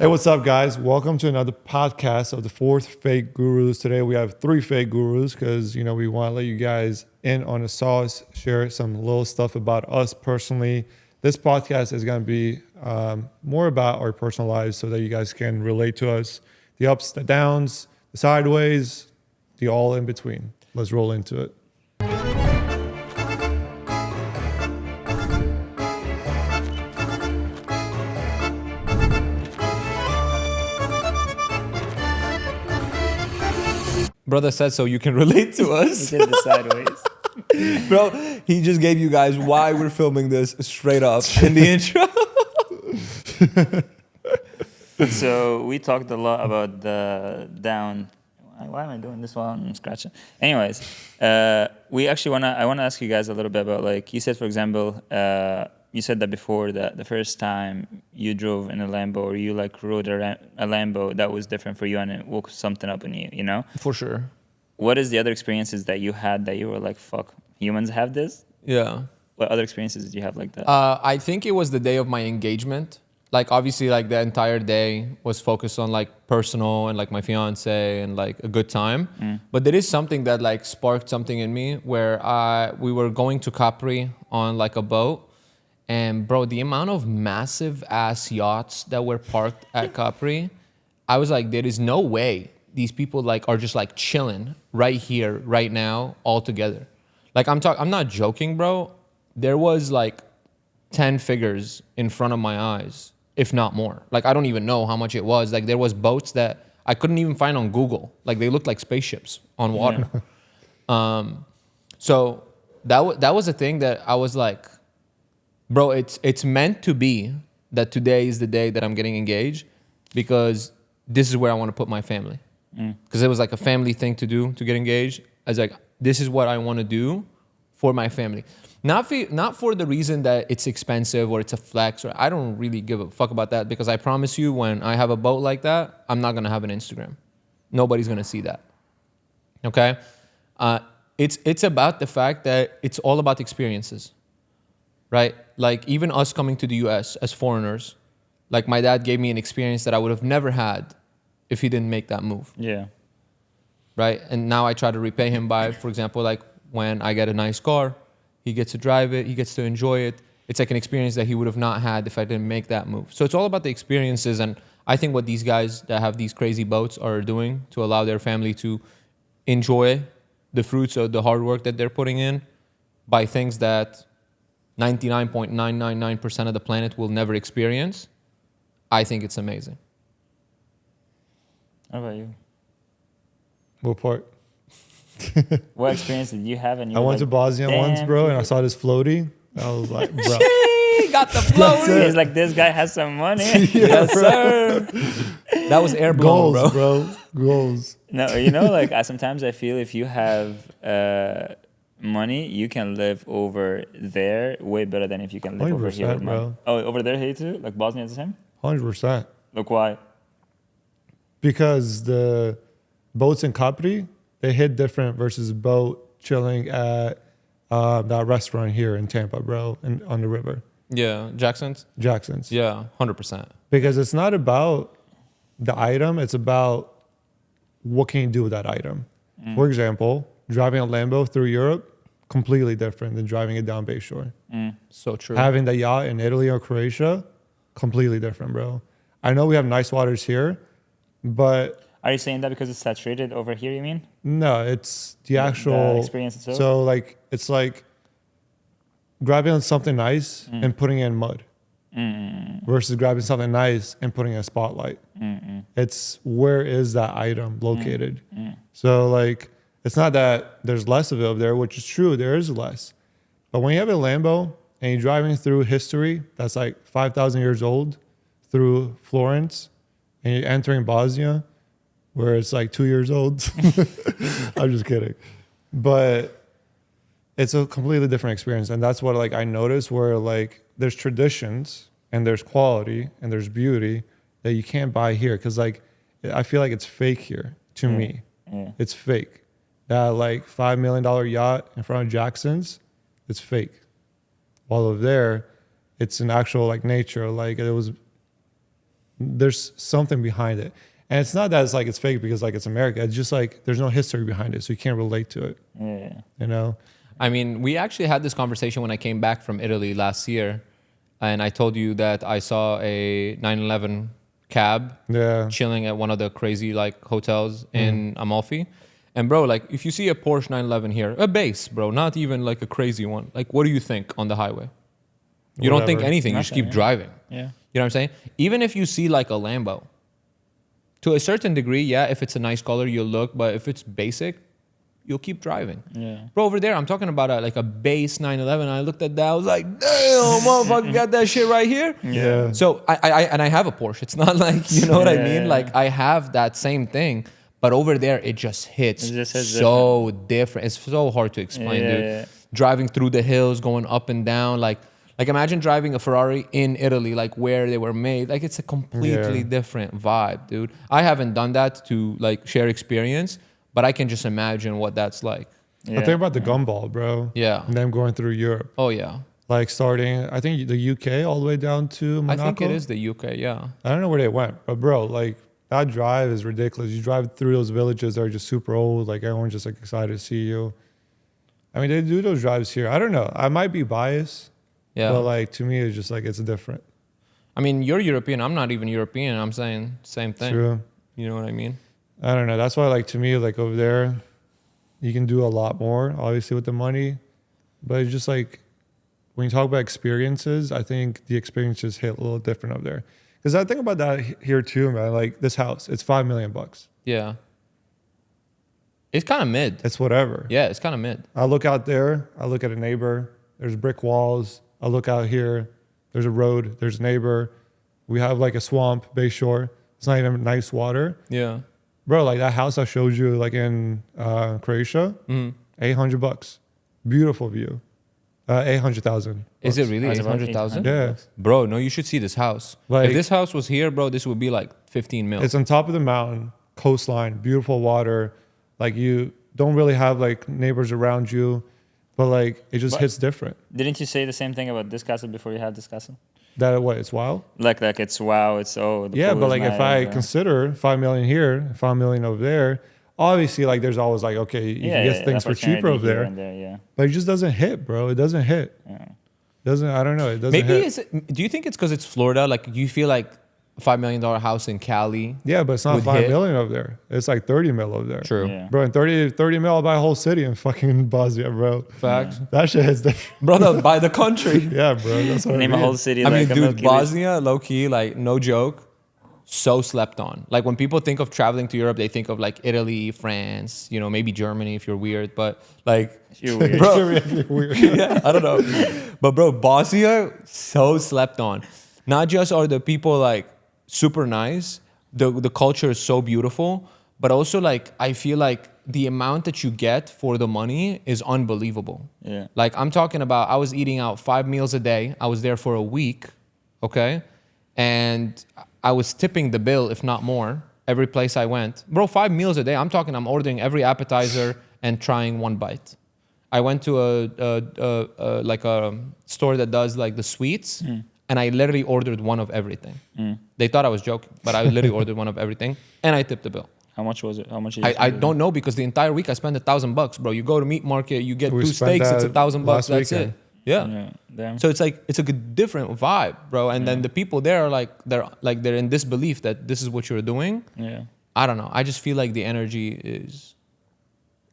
Hey, what's up, guys? Welcome to another podcast of the Fourth Fake Gurus. Today we have three fake gurus because we want to let you guys in on the sauce, share some little stuff about us personally. This podcast is going to be more about our personal lives so that you guys can relate to us, the ups, the downs, the sideways, the all in between. Let's roll into it. Brother said so you can relate to us. He did the sideways. Bro, he just gave you guys why we're filming this straight up in the intro. So we talked a lot about the down. Why am I doing this while I'm scratching? Anyways, I want to ask you guys a little bit about, like, you said, for example, you said that before, that the first time you drove in a Lambo or you rode a Lambo, that was different for you and it woke something up in you, you know? For sure. What is the other experiences that you had that you were like, fuck, humans have this? Yeah. What other experiences did you have like that? I think it was the day of my engagement. Like, obviously, like, the entire day was focused on, like, personal and, like, my fiance and, like, a good time. But there is something that, like, sparked something in me where we were going to Capri on, like, a boat. And, bro, the amount of massive ass yachts that were parked at Capri, I was like, there is no way these people, like, are just, like, chilling right here, right now, all together. Like, I'm not joking, bro. There was, like, 10 figures in front of my eyes, if not more. Like, I don't even know how much it was. Like, there was boats that I couldn't even find on Google. Like, they looked like spaceships on water. Yeah. So that was a thing that I was like, bro, it's meant to be that today is the day that I'm getting engaged, because this is where I want to put my family. Because it was like a family thing to do, to get engaged. I was like, this is what I want to do for my family. Not for the reason that it's expensive or it's a flex, or I don't really give a fuck about that, because I promise you, when I have a boat like that, I'm not going to have an Instagram. Nobody's going to see that. Okay? It's about the fact that it's all about experiences. Right? Like, even us coming to the US as foreigners, like, my dad gave me an experience that I would have never had if he didn't make that move. Yeah. Right? And now I try to repay him by, for example, like, when I get a nice car, he gets to drive it, he gets to enjoy it. It's like an experience that he would have not had if I didn't make that move. So it's all about the experiences. And I think what these guys that have these crazy boats are doing to allow their family to enjoy the fruits of the hard work that they're putting in by things that 99.999% of the planet will never experience, I think it's amazing. How about you? What part? What experience did you have? And I went to Bosnia once, bro, and I saw this floaty. I was like, bro. Got the floaty. It's like, this guy has some money. Yes, sir. That was air blown, Goals, bro. Goals. No, like, sometimes I feel if you have money, you can live over there way better than if you can live over here with money. Bro. Oh, over there here too? Like Bosnia is the same? 100%. Look, why? Because the boats in Capri, they hit different versus a boat chilling at that restaurant here in Tampa, bro, and on the river. Yeah, Jackson's? Yeah, 100%. Because it's not about the item, it's about what can you do with that item. For example, driving a Lambo through Europe, completely different than driving it down Bayshore. So true. Having the yacht in Italy or Croatia, completely different, bro. I know we have nice waters here, but... Are you saying that because it's saturated over here, you mean? No, it's the actual... The experience itself? So, like, it's like grabbing something nice and putting it in mud versus grabbing something nice and putting it in a spotlight. It's where is that item located? So, like, it's not that there's less of it over there, which is true, there is less. But when you have a Lambo and you're driving through history that's like 5,000 years old through Florence, and you're entering Bosnia, where it's like 2 years old. I'm just kidding. But it's a completely different experience. And that's what, like, I noticed, where, like, there's traditions and there's quality and there's beauty that you can't buy here. Cause, like, I feel like it's fake here to me. Yeah. It's fake. That, like, $5 million yacht in front of Jackson's, it's fake. While over there, it's an actual, like, nature. Like, it was there's something behind it. And it's not that it's fake because it's America. It's just there's no history behind it, so you can't relate to it. Yeah. You know? I mean, we actually had this conversation when I came back from Italy last year, and I told you that I saw a 911 cab Yeah. chilling at one of the crazy hotels in Amalfi. And bro, if you see a Porsche 911 here, a base, bro, not even a crazy one. What do you think on the highway? You don't think Whatever. anything. You just keep Nothing, driving. Yeah. You know what I'm saying? Even if you see a Lambo, to a certain degree, yeah, if it's a nice color, you'll look. But if it's basic, you'll keep driving. Yeah. Bro, over there, I'm talking about a base 911. I looked at that. I was like, damn, motherfucker, got that shit right here. Yeah. So I have a Porsche. It's not you know what I mean? Yeah. I have that same thing. But over there, it just hits It just hits so different. It's so hard to explain, dude. Yeah. Driving through the hills, going up and down, like imagine driving a Ferrari in Italy, where they were made. It's a completely Yeah. different vibe, dude. I haven't done that to share experience, but I can just imagine what that's like. Yeah. I think about the gumball, bro. Yeah. And them going through Europe. Oh yeah. Starting, I think the UK all the way down to Monaco. I think it is the UK, yeah. I don't know where they went, but bro, that drive is ridiculous. You drive through those villages that are just super old. Everyone's just excited to see you. I mean, they do those drives here. I don't know. I might be biased. Yeah. But to me, it's just it's different. I mean, you're European. I'm not even European. I'm saying same thing. True. You know what I mean? I don't know. That's why to me, over there, you can do a lot more, obviously, with the money. But it's just when you talk about experiences, I think the experiences hit a little different up there. Because I think about that here too, man. This house, it's $5 million. Yeah. It's kind of mid. It's whatever. Yeah, it's kind of mid. I look out there. I look at a neighbor. There's brick walls. I look out here. There's a road. There's a neighbor. We have a swamp, bay shore. It's not even nice water. Yeah. Bro, that house I showed you in Croatia, $800. Beautiful view. 800,000. Is it really That's about 800,000? 800. Yeah. Bro, no, you should see this house. Like- if this house was here, bro, this would be 15 mil. It's on top of the mountain, coastline, beautiful water. You don't really have neighbors around you, but it just But- hits different. Didn't you say the same thing about this castle before you had this castle? That what? It's wild. Like it's wow, it's the Yeah, pool but is if I nice, consider 5 million here, 5 million over there, obviously there's always okay, you can get things for cheaper over here there, and there, yeah. but it just doesn't hit, bro. It doesn't hit. Yeah. Doesn't I don't know. It doesn't Maybe hit. do you think it's because it's Florida? You feel a $5 million house in Cali? Yeah, but it's not would 5 hit. million over there. It's 30 mil over there. True. Yeah. Bro, and 30 mil, I'll buy a whole city in fucking Bosnia, bro. Facts. That shit hits different. Brother, by the country. Yeah, bro. That's what Name I a mean. whole city I like mean, a dude, Milky Way. Bosnia, low key, no joke, so slept on. When people think of traveling to Europe, they think of Italy, France, maybe Germany if you're weird, but You're weird. bro, Weird. yeah, I don't know. But bro, Bosnia, so slept on. Not just are the people super nice, the culture is so beautiful, but also I feel the amount that you get for the money is unbelievable. Yeah. I'm talking about, I was eating out 5 meals a day. I was there for a week, okay? And I was tipping the bill, if not more, every place I went. Bro, 5 meals a day. I'm talking, I'm ordering every appetizer and trying one bite. I went to a store that does the sweets, and I literally ordered one of everything. They thought I was joking, but I literally ordered one of everything, and I tipped the bill. How much was it? How much? Did you I spend? don't know because the entire week I spent $1,000, bro. You go to meat market, you get We 2 spent steaks, it's that $1,000. last That's weekend. it. Yeah. Yeah. Damn. So it's a good, different vibe, bro. And then the people there are they're in this belief that this is what you're doing. Yeah. I don't know. I just feel the energy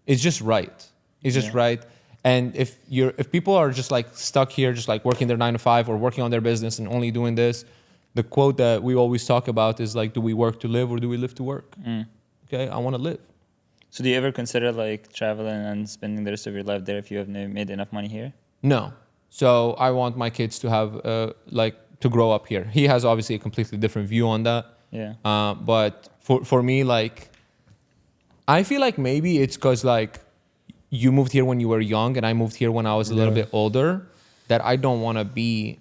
is just right. It's just right. And if people are just stuck here, just working their 9 to 5 or working on their business and only doing this, the quote that we always talk about is do we work to live or do we live to work? Okay, I want to live. So do you ever consider traveling and spending the rest of your life there if you have made enough money here? No. So I want my kids to have to grow up here. He has obviously a completely different view on that. Yeah. But for me, I feel maybe it's because you moved here when you were young and I moved here when I was a little bit older, that I don't want to be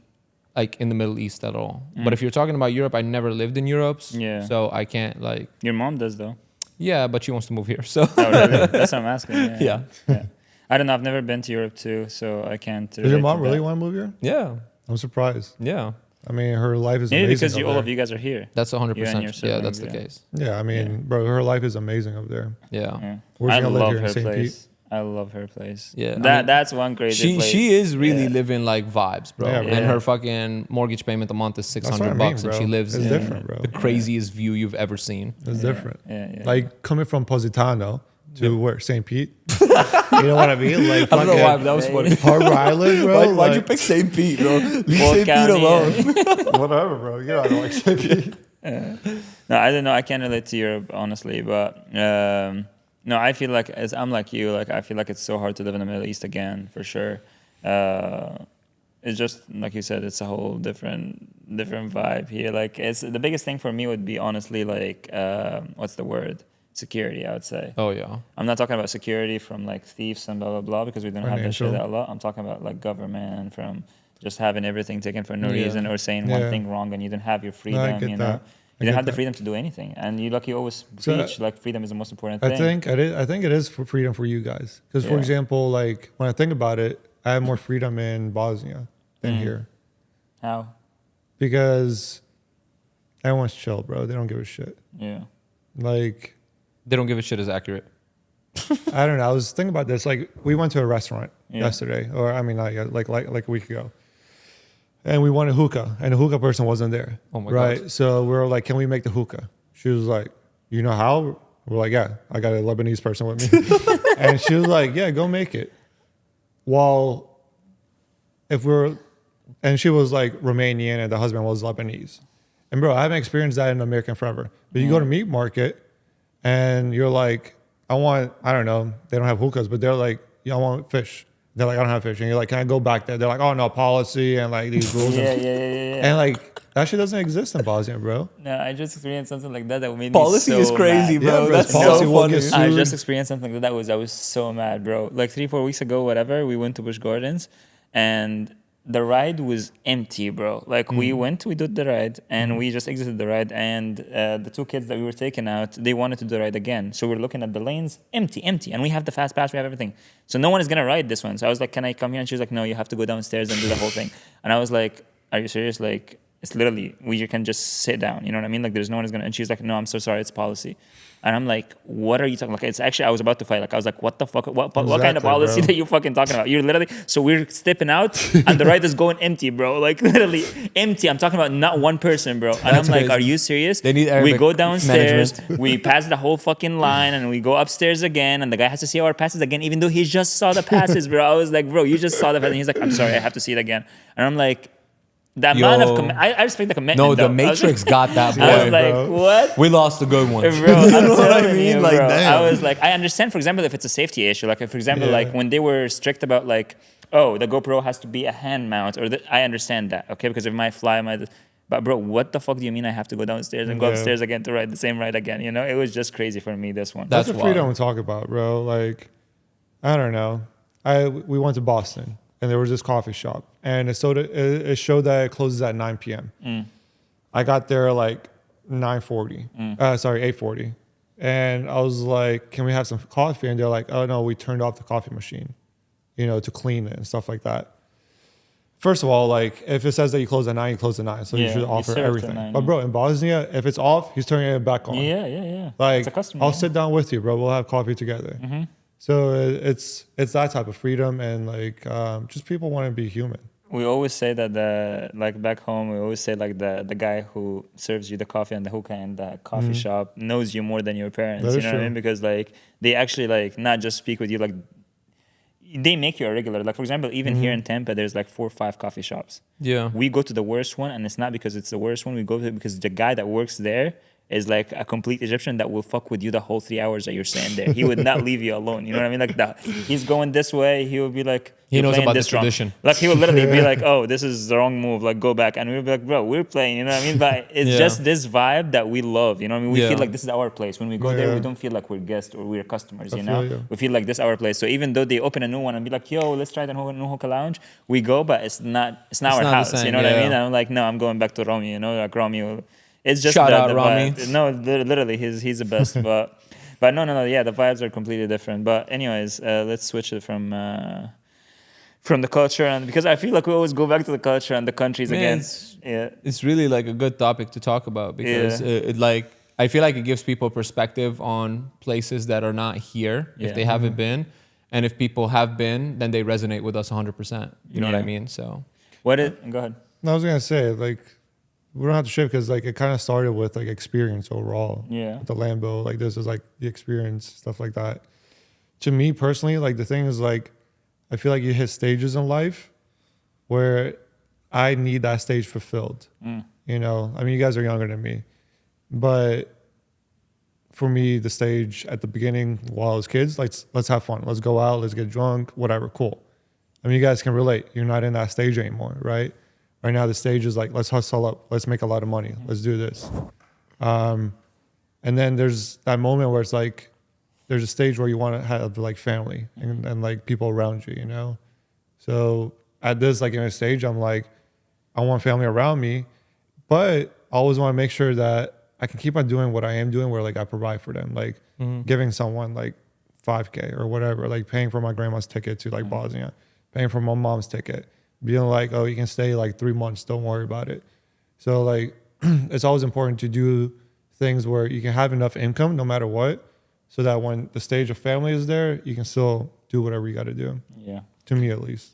in the Middle East at all. But if you're talking about Europe, I never lived in Europe. Yeah. So I can't Your mom does though. yeah, but she wants to move here. So Oh, really? That's what I'm asking. Yeah. yeah. I don't know. I've never been to Europe too, so I can't. Does your mom really want to move here? Yeah. I'm surprised. Yeah. I mean, her life is Maybe amazing. because all of you guys are here. That's 100%. You and your Yeah, siblings, that's the yeah. case. Yeah, I mean, bro, her life is amazing up there. Yeah. Yeah. Where's I she gonna live love here in her St. Pete? place. I love her place. Yeah, I That mean, that's one crazy place. She is really Yeah. living like vibes, bro. Yeah, And bro. her fucking mortgage payment a month is That's what I $600 mean, bucks, bro. and she lives It's in different, bro. the craziest view you've ever seen. It's different. Yeah. Like coming from Positano to where St. Pete. You know what I mean? Like I don't know why, fucking but that was funny. Harbor Island, bro. Why'd you like, pick St. Pete, bro? Leave Polk St. Pete County, alone. whatever, bro. You know, I don't like St. Pete. No, I don't know. I can't relate to Europe honestly, but no, I feel like as I'm like you, like I feel like it's so hard to live in the Middle East again for sure. It's just like you said, it's a whole different vibe here. Like it's the biggest thing for me would be honestly like what's the word? Security, I would say. Oh, yeah. I'm not talking about security from like thieves and blah blah blah because we don't have that shit Financial. a lot. I'm talking about like government from just having everything taken for no Yeah. reason or saying one Yeah. thing wrong and you don't have your freedom. get You that. know, I you don't get have the that. freedom to do anything, and you always So, preach like freedom is the most important thing. I think it is for freedom for you guys. Because for Yeah. example, like when I think about it, I have more freedom in Bosnia than here. How? Because everyone's chill, bro. They don't give a shit. Yeah. Like They don't give a shit is accurate. I don't know. I was thinking about this. Like we went to a restaurant Yeah. yesterday, or I mean, like a week ago, and we wanted hookah, and the hookah person wasn't there. Oh my right? God. So we were like, "Can we make the hookah?" She was like, "You know how?" We're like, "Yeah, I got a Lebanese person with me," and she was like, "Yeah, go make it." Well, if we're, and she was like Romanian, and the husband was Lebanese, and bro, I haven't experienced that in American forever. But you go to meat market. And you're like, I don't know, they don't have hookahs, but they're like, yeah, I want fish. They're like, I don't have fish. And you're like, can I go back there? They're like, oh, no, policy and like these rules. Yeah. And like, that shit doesn't exist in Bosnia, bro. No, I just experienced something like that made Policy me so is crazy, mad. bro. Yeah, bro, That's policy so will funny. get sued. I just experienced something like that. I was so mad, bro. Like 3-4 weeks ago, whatever, we went to Busch Gardens and the ride was empty, bro. Like we did the ride and we just exited the ride and the two kids that we were taking out, they wanted to do the ride again. So we're looking at the lanes, empty. And we have the fast pass, we have everything. So no one is gonna ride this one. So I was like, can I come here? And she was like, no, you have to go downstairs and do the whole thing. And I was like, are you serious? Like, it's literally, you can just sit down. You know what I mean? Like there's no one is gonna, and she's like, no, I'm so sorry, it's policy. And I'm like, what are you talking? Like, it's actually, I was about to fight. Like, I was like, what the fuck? What kind of Exactly, policy bro. that you fucking talking about? You're literally, so we're stepping out and the ride is going empty, bro. Like, literally empty. I'm talking about not one person, bro. And That's I'm like, crazy. are you serious? They need We Arabic go downstairs, management. we pass the whole fucking line, and we go upstairs again, and the guy has to see our passes again, even though he just saw the passes, bro. I was like, bro, you just saw the passes. And he's like, I'm sorry, I have to see it again. And I'm like, the amount of, I respect the commitment. No, the though. I was Matrix got that, boy. like, I was like, bro. what? We lost a good one. Bro, You I'm know what I telling mean? you, Like, bro. damn. I was like, I understand, for example, if it's a safety issue. Like, if, for example, Yeah. like when they were strict about like, oh, the GoPro has to be a hand mount, or I understand that, okay? Because it might fly, but bro, what the fuck do you mean I have to go downstairs and go Yeah. upstairs again to ride the same ride again? You know, it was just crazy for me, this one. That's That's the freedom wild. we talk about, bro. Like, I don't know. We went to Boston and there was this coffee shop and it showed that it closes at 9 p.m. I got there like 8:40. And I was like, can we have some coffee? And they're like, oh no, we turned off the coffee machine, to clean it and stuff like that. First of all, like if it says that you close at 9, you close at 9. So you Yeah, should you offer serve till everything. 9, But yeah. bro, in Bosnia, if it's off, he's turning it back on. Yeah. Like it's a customer. I'll yeah. sit down with you, bro. We'll have coffee together. So it's that type of freedom and like just people want to be human. We always say that like back home, we always say like the guy who serves you the coffee and the hookah in the coffee shop knows you more than your parents. That You is know what I true. mean? Because like they actually like not just speak with you, like they make you a regular. Like for example, even here in Tampa, there's like 4 or 5 coffee shops. Yeah. We go to the worst one, and it's not because it's the worst one. We go to it because the guy that works there is like a complete Egyptian that will fuck with you the whole 3 hours that you're staying there. He would not leave you alone. You know what I mean? Like that. He's going this way. He will be like, He "You're knows playing about this wrong." tradition. Like he will literally be like, "Oh, this is the wrong move. Like go back." And we'll be like, "Bro, we're playing." You know what I mean? But it's Yeah. just this vibe that we love. You know what I mean? We Yeah. feel like this is our place. When we go there, Yeah. we don't feel like we're guests or we're customers. I You know? feel you. We feel like this is our place. So even though they open a new one and be like, "Yo, let's try the new hookah lounge," we go, but it's not our not the house. same, You know what I yeah. mean? And I'm like, no, I'm going back to Romy. You know, like Romy. It's just Shout the, out the Rami. vibe. No, literally, he's the best. but no, yeah, the vibes are completely different. But anyways, let's switch it from from the culture, and because I feel like we always go back to the culture and the countries Man, again. it's- Yeah. It's really like a good topic to talk about because Yeah. it like I feel like it gives people perspective on places that are not here if Yeah. they haven't been, and if people have been, then they resonate with us 100%. You know what I Yeah. mean? So Go ahead. No, I was gonna say like we don't have to shift because like it kind of started with like experience overall. Yeah. With the Lambo, like this is like the experience stuff like that. To me personally, like the thing is like I feel like you hit stages in life where I need that stage fulfilled. You know, I mean, you guys are younger than me, but for me, the stage at the beginning while I was kids, like let's have fun, let's go out, let's get drunk, whatever, cool. I mean, you guys can relate. You're not in that stage anymore, right? Right now, the stage is like let's hustle up, let's make a lot of money, let's do this. And then there's that moment where it's like there's a stage where you want to have like family and like people around you, you know. So at this like in a stage, I'm like, I want family around me, but I always want to make sure that I can keep on doing what I am doing, where like I provide for them, like giving someone like $5K or whatever, like paying for my grandma's ticket to like Bosnia, paying for my mom's ticket, being like, oh, you can stay like 3 months, don't worry about it. So like, it's always important to do things where you can have enough income no matter what, so that when the stage of family is there, you can still do whatever you got to do. Yeah. To me, at least.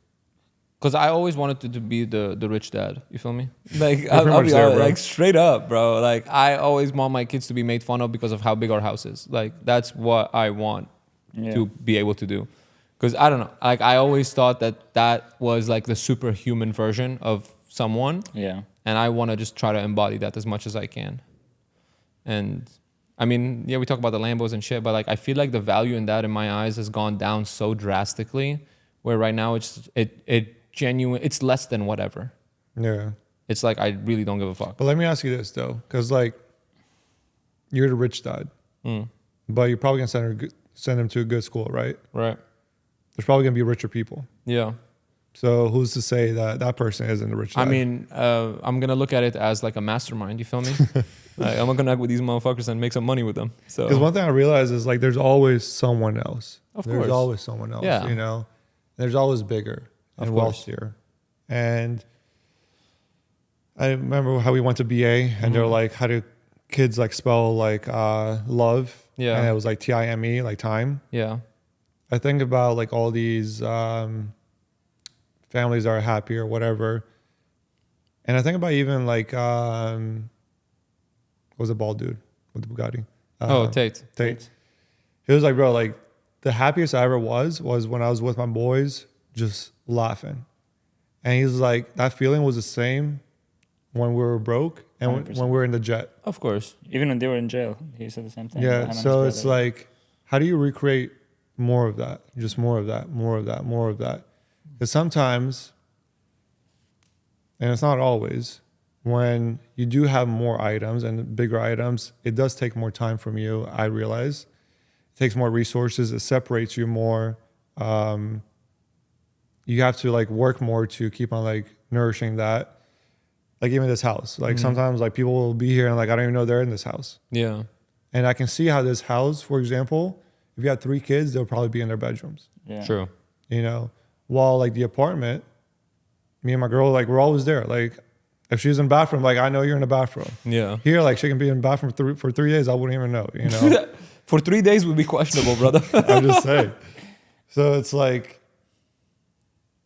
because I always wanted to be the rich dad. You feel me? Like pretty I'll much be there, honest, bro. like straight up, bro. Like I always want my kids to be made fun of because of how big our house is. Like that's what I want to be able to do. Because I don't know, like I always thought that was like the superhuman version of someone, Yeah. and I want to just try to embody that as much as I can. And I mean, yeah, we talk about the Lambos and shit, but like I feel like the value in that in my eyes has gone down so drastically, where right now it's less than whatever. Yeah. It's like I really don't give a fuck. But let me ask you this though, because like you're the rich dad, but you're probably gonna send him to a good school, right? Right. There's probably gonna be richer people. Yeah. So who's to say that that person isn't the rich dad? I mean, I'm gonna look at it as like a mastermind. You feel me? Like, I'm gonna connect with these motherfuckers and make some money with them. So because one thing I realize is like there's always someone else. Of There's course. always someone else. Yeah. You know, there's always bigger Of and course. wealthier. And I remember how we went to BA and they're like, how do kids like spell like love? Yeah. And it was like TIME, like time. yeah, I think about like all these families that are happy or whatever. And I think about even like, what was the bald dude with the Bugatti? Tate. Tate. He was like, bro, like the happiest I ever was when I was with my boys just laughing. And he's like, that feeling was the same when we were broke and when 100%. we were in the jet. Of course. Even when they were in jail, he said the same thing. Yeah. Him and So his it's brother. like, how do you recreate more of that? Just more of that, more of that, more of that. Because sometimes, and it's not always, when you do have more items and bigger items, it does take more time from you, I realize. It takes more resources. It separates you more. You have to like work more to keep on like nourishing that. Like even this house, like sometimes like people will be here and like, I don't even know they're in this house. Yeah. And I can see how this house, for example, if you had 3 kids, they'll probably be in their bedrooms, yeah. True. you know? While like the apartment, me and my girl, like we're always there. Like if she's in the bathroom, like I know you're in the bathroom. Yeah. Here, like she can be in the bathroom for 3 days. I wouldn't even know, you know? For 3 days would be questionable, brother. I'm just saying. So it's like,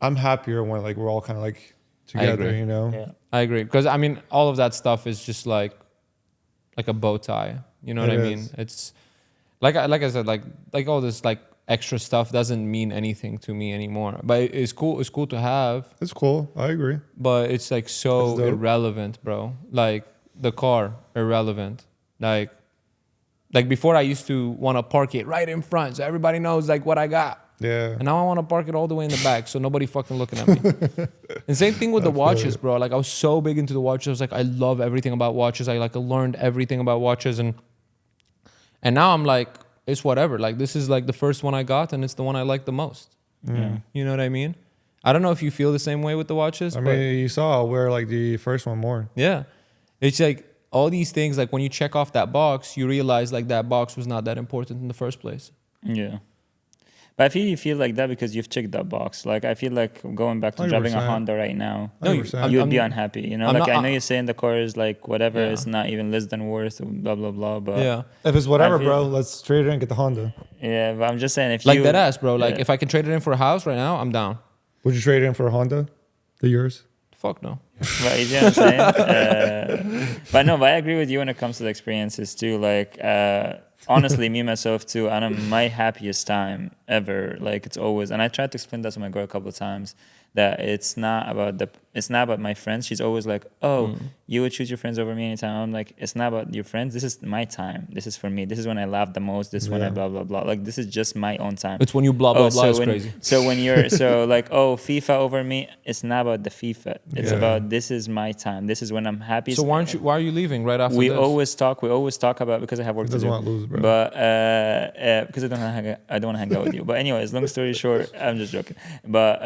I'm happier when like we're all kind of like together, agree. you know? Yeah. I agree. Because I mean, all of that stuff is just like a bow tie. You know what It I mean? is. It's like I said, like all this like extra stuff doesn't mean anything to me anymore. But it's cool. It's cool to have. It's cool. I agree. But it's like so That's dope. irrelevant, bro. Like the car, irrelevant. Like before I used to want to park it right in front so everybody knows like what I got. Yeah. And now I want to park it all the way in the back so nobody fucking looking at me. And same thing with the watches, bro. Like I was so big into the watches. I was like, I love everything about watches. I like learned everything about watches and now I'm like, it's whatever. Like this is like the first one I got and it's the one I like the most. Yeah. You know what I mean? I don't know if you feel the same way with the watches. I but mean, you saw I'll wear like the first one more. yeah. It's like all these things, like when you check off that box, you realize like that box was not that important in the first place. Yeah. But I feel you feel like that because you've checked that box. Like I feel like going back to driving a 100%. Honda right now, No, 100%. you would be unhappy. You know, I'm like not- I know you're saying the car is like whatever, Yeah. it's not even less than worth, blah blah blah. But Yeah. If it's whatever, I feel- bro, let's trade it and get the Honda. yeah, but I'm just saying if Like you that ass, bro. Like yeah. if I can trade it in for a house right now, I'm down. Would you trade it in for a Honda? The yours? Fuck no. But you know what I'm saying? But no, but I agree with you when it comes to the experiences too. Like, honestly, me, myself too, and I'm my happiest time ever. Like, it's always, and I tried to explain that to my girl a couple of times, that it's not about my friends. She's always like, oh, you would choose your friends over me anytime. I'm like, it's not about your friends. This is my time. This is for me. This is when I laugh the most. This is when I blah, blah, blah. Like, this is just my own time. It's when you blah blah blah. It's crazy. So when you're so like, oh, FIFA over me, it's not about the FIFA. It's Yeah. about this is my time. This is when I'm happy. So why are you leaving right after we this? always talk about, because I have work He to doesn't do. want to lose, bro. But because I don't want to hang out with you. But anyways, long story short, I'm just joking. But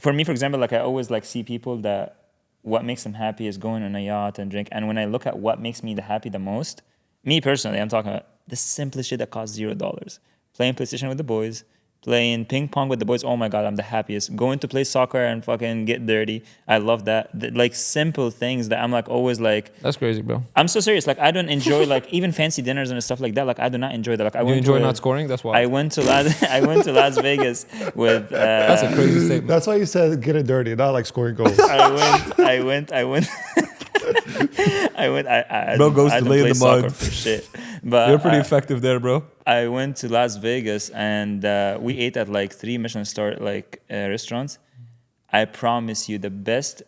for me, for example, like I always like see people that what makes them happy is going on a yacht and drink. And when I look at what makes me the most, me personally, I'm talking about the simplest shit that costs $0. Playing PlayStation with the boys, playing ping pong with the boys. Oh my God, I'm the happiest. Going to play soccer and fucking get dirty. I love that. Like simple things that I'm like always like. That's crazy, bro. I'm so serious. Like I don't enjoy like even fancy dinners and stuff like that. Like I do not enjoy that. Like I You went enjoy to not scoring? That's why. I went to Las Vegas with. That's a crazy statement. That's why you said get it dirty, not like scoring goals. I went. Bro goes I to don't lay in play the mud. soccer for shit. But You're pretty effective there, bro. I went to Las Vegas and we ate at like 3 Michelin star like restaurants. I promise you, the best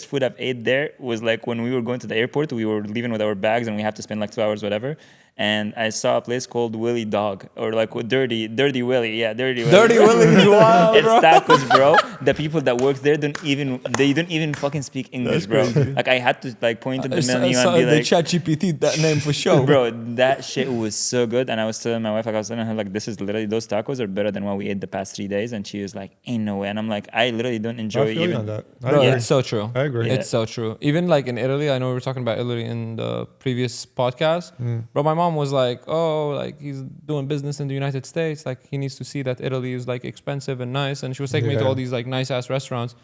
food I've ate there was like when we were going to the airport. We were leaving with our bags and we had to spend like 2 hours, whatever. And I saw a place called Willie Dog or like Dirty Willie. Yeah, Dirty Willie. Dirty Willie is wild, It's bro. tacos, bro. The people that work there don't even fucking speak English, bro. Like I had to like point to the menu and be They like, chat GPT that name for sure, bro, that shit was so good. And I was telling my wife, like, I was telling her, like, this is literally, those tacos are better than what we ate the past 3 days. And she was like, ain't no way. And I'm like, I literally don't I enjoy feel you even. on that. I Bro, agree. it's so true. I agree. It's so true. Even like in Italy, I know we were talking about Italy in the previous podcast. Bro, my mom was like, oh, like he's doing business in the United States. Like he needs to see that Italy is like expensive and nice. And she was taking me to Yeah. all these like nice ass restaurants.